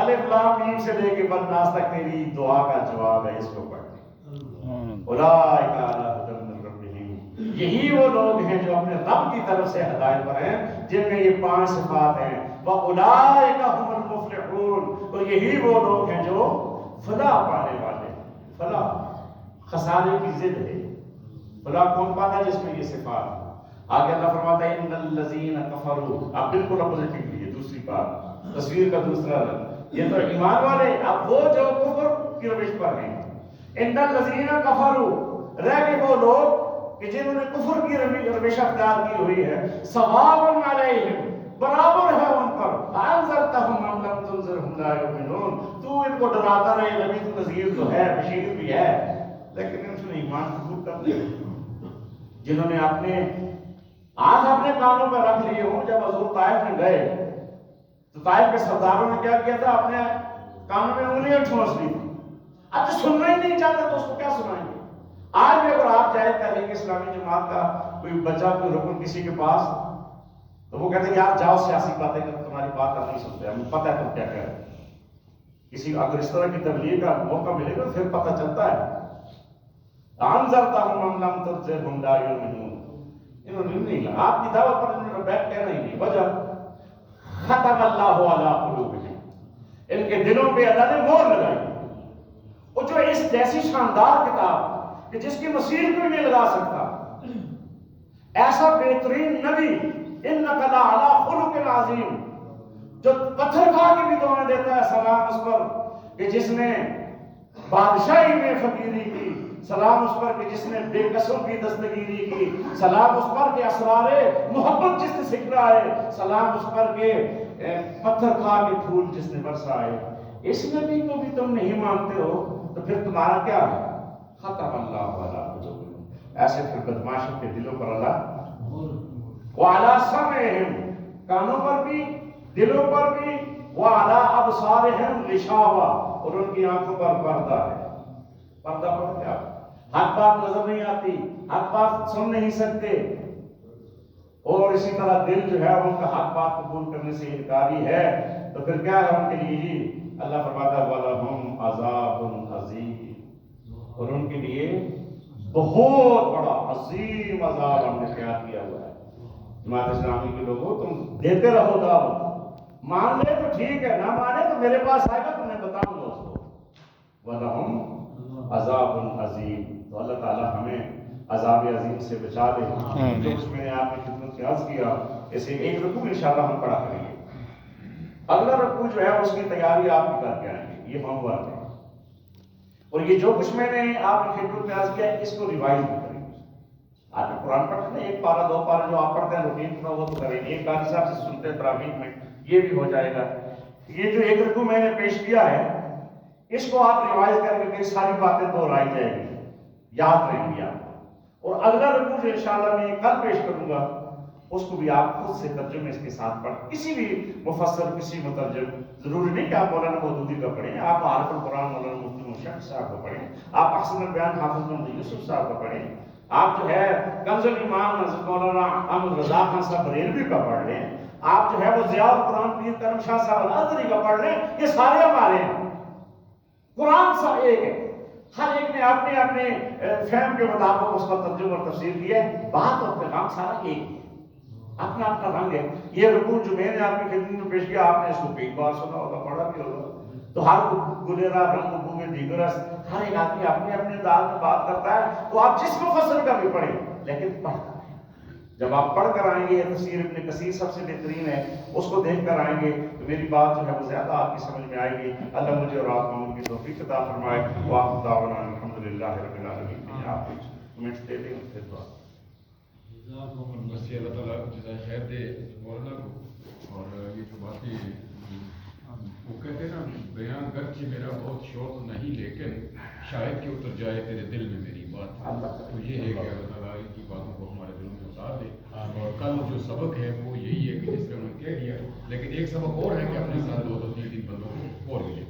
الف لام میم سے لے کے بالناس تک تیری دعا کا جواب ہے، اس کو پڑھ۔ اولئک علی ھدی من ربہم، یہی وہ لوگ ہیں جو اپنے رب کی طرف سے ہدایت پر ہیں، جن میں یہ 5 صفات ہیں۔ وَأُولَئِكَ هُمُ الْمُفْلِحُونَ، تو یہی وہ لوگ ہیں جو فلاح پانے والے ہیں۔ فلاح خسارے کی ضد ہے، فلاح کون پاتا ہے؟ جس میں یہ صفات۔ آگے اللہ فرماتا ہے ان الذین کفروا، اب بالکل اپوزٹ ہے دوسری بات، تصویر کا دوسرا رنگ، یہ تو ایمان والے، اب وہ جو کفر کی روش پر ہیں، ان الذین کفروا، رہ گئے وہ لوگ کہ جنہوں نے کفر کی روش اختیار کی ہوئی ہے، سواء علیہم، برابر ہے ان پر، انذرتہم ام لم تنذرہم لا یؤمنون، تو ان کو ڈراتا رہے، نبی تو نذیر تو ہے، بشیر بھی ہے، لیکن ان سے ایمان قبول کرتے ہیں۔ جنہوں نے اپنے کانوں میں رکھ لیے ہوں، جب حضور طائف میں گئے تو طائف کے سرداروں نے کیا کیا تھا؟ اپنے کانوں میں انگلیاں ٹھونس لی تھی، اب تو سننا ہی نہیں چاہتا تو اس کو کیا سنائیں گے؟ آج بھی اگر آپ جائیں تحریک اسلامی جماعت کا کوئی بچہ کوئی رکن کسی کے پاس، تو وہ کہتے ہیں کہ آپ جاؤ سیاسی باتیں کر، تمہاری بات ہم نہیں سنتے، ہمیں پتہ ہے تم کیا کہہ رہے ہیں۔ کسی اگر اس طرح کی تبلیغ کا موقع ملے گا پھر پتہ چلتا ہے۔ انذرتہم ام لم تنذرہم لا یؤمنون، انہوں نے نہیں لگا، آپ کی دعوت پر انہوں نے بیک کہنا ہی نہیں، وجہ ختم اللہ علی قلوبہم، ان کے دلوں پہ اللہ نے مہر لگائی۔ وہ جو اس جیسی شاندار کتاب کہ جس کی مسیر کوئی نہیں لگا سکتا، ایسا بہترین نبی انک لعلی خلق عظیم، جو پتھر کھا کے بھی دعائیں دیتا ہے سلام اس پر کہ جس نے بادشاہی میں فقیری کی، سلام اس پر کہ جس نے بے قصوں کی دستگیری کی، سلام اس پر کہ اسرار محبت جس نے سکھ رہا ہے، سلام اس پر کہ پتھر کھا کے پھول جس نے برسائے۔ اس نبی کو بھی تم نہیں مانتے ہو تو پھر تمہارا کیا ہے؟ ختم اللہ علی قلوبہم، ایسے پھر بدماشوں کے دلوں پر اللہ وعلی سمعہم، کانوں پر بھی دلوں پر بھی، وعلی ابصارہم غشاوہ، اور ان کی آنکھوں پر پردہ ہے۔ پردہ پر کیا؟ حق بات نظر نہیں آتی، حق بات سن نہیں سکتے، اور اسی طرح دل جو ہے ان کا حق بات قبول کرنے سے انکاری ہے، تو پھر کیا ہے ان کے لیے ہی؟ اللہ فرماتا ہے وَلَهُمْ عَذَابٌ عَظِيمٌ، اور ان کے لیے بہت بڑا عظیم عذاب ہم نے تیار کیا ہوا ہے۔ جماعت اسلامی کے لوگوں، تم دیتے رہو دعوت، مان لے تو ٹھیک ہے، نہ مانے تو میرے پاس آئے گا، تمہیں بتاؤں گا اس کو۔ وَلَهُمْ عَذَابٌ عَظِيمٌ، تو اللہ تعالیٰ ہمیں عذاب عظیم سے بچا دے۔ جو کچھ میں نے آپ کی خدمت سے عرض کیا، اسے ایک رکوع انشاءاللہ ہم پڑھا کریں گے، اگلا رکوع جو ہے اس کی تیاری آپ بھی کر کے آئیں گے، یہ ہوم ورک ہے، اور یہ جو کچھ میں نے آپ کی خدمت میں عرض کیا ہے اس کو ریوائز بھی کریں گے۔ آپ نے قرآن پڑھتے ہیں، ایک پارہ دو پارہ جو آپ پڑھتے ہیں روٹین میں وہ تو کریں گے، ایک قاری صاحب سے سنتے ہیں تراویح میں، یہ بھی ہو جائے گا۔ یہ جو ایک رکوع میں نے پیش کیا ہے اس کو آپ ریوائز کر کے ساری باتیں دہرائی جائیں گی، یاد رہیں گی آپ کو، اور اگلا رکوع جو انشاءاللہ میں کل پیش کروں گا اس کو بھی آپ خود سے ترجمے اس کے ساتھ پڑھ، کسی بھی مفسر کسی مترجم، ضروری نہیں کہ آپ مولانا مودودی کا پڑھیں، آپ عارف القرآن مولانا مفتی مشرف صاحب کو پڑھیں، آپ احسن البیان حافظ محمد یوسف صاحب کا پڑھیں، آپ جو ہے کنز الایمان حضرت مولانا احمد رضا خان صاحب بریلوی کا پڑھ لیں، آپ جو ہے وہ ضیاء القرآن پیر کرم شاہ صاحب الازہری کا پڑھ لیں، یہ سارے ہمارے ہیں۔ قرآن سا ایک ہے، ہر ایک نے اپنے اپنے فہم کے مطابق اس کا ترجمہ اور تفسیر کیا ہے، بات اور پیغام سارا ایک ہے، اپنا اپنا رنگ ہے۔ یہ رکوع جو میں نے آپ کی خدمت میں پیش کیا، آپ نے اس کو کئی بار سنا ہوگا، پڑھا بھی ہوگا، تو ہر گلیرا رنگ بو میں دیگرس، ہر ایک آدمی اپنے اپنے انداز میں بات کرتا ہے، تو آپ جس مفسر کا بھی پڑھیں لیکن پڑھتا ہے۔ جب آپ پڑھ کر آئیں گے، تفسیر ابن کثیر سب سے بہترین ہے، اس کو دیکھ کر آئیں گے تو میری بات جو ہے وہ زیادہ آپ کی سمجھ میں آئے گی۔ اللہ مجھے اور آپ کو ان کی توفیق عطا فرمائے۔ وآخر دعوانا الحمدللہ رب العالمین۔ آپ کچھ کمنٹس دے دیں پھر دعا۔ بس یہ اللہ تعالیٰ جزائے خیر دے مولانا کو، اور یہ جو باتیں وہ کہتے ہیں نا، بیان گرچہ میرا بہت شوق نہیں لیکن شاید کہ اتر جائے تیرے دل میں میری بات، تو یہ ہے کہ اللہ تعالیٰ ان کی باتوں کو ہمارے دلوں میں اتار دے۔ اور کل جو سبق ہے وہ یہی ہے کہ جس کا انہوں نے کہہ دیا، لیکن ایک سبق اور ہے کہ اپنے ساتھ دو تین بندوں کو اور بھی لے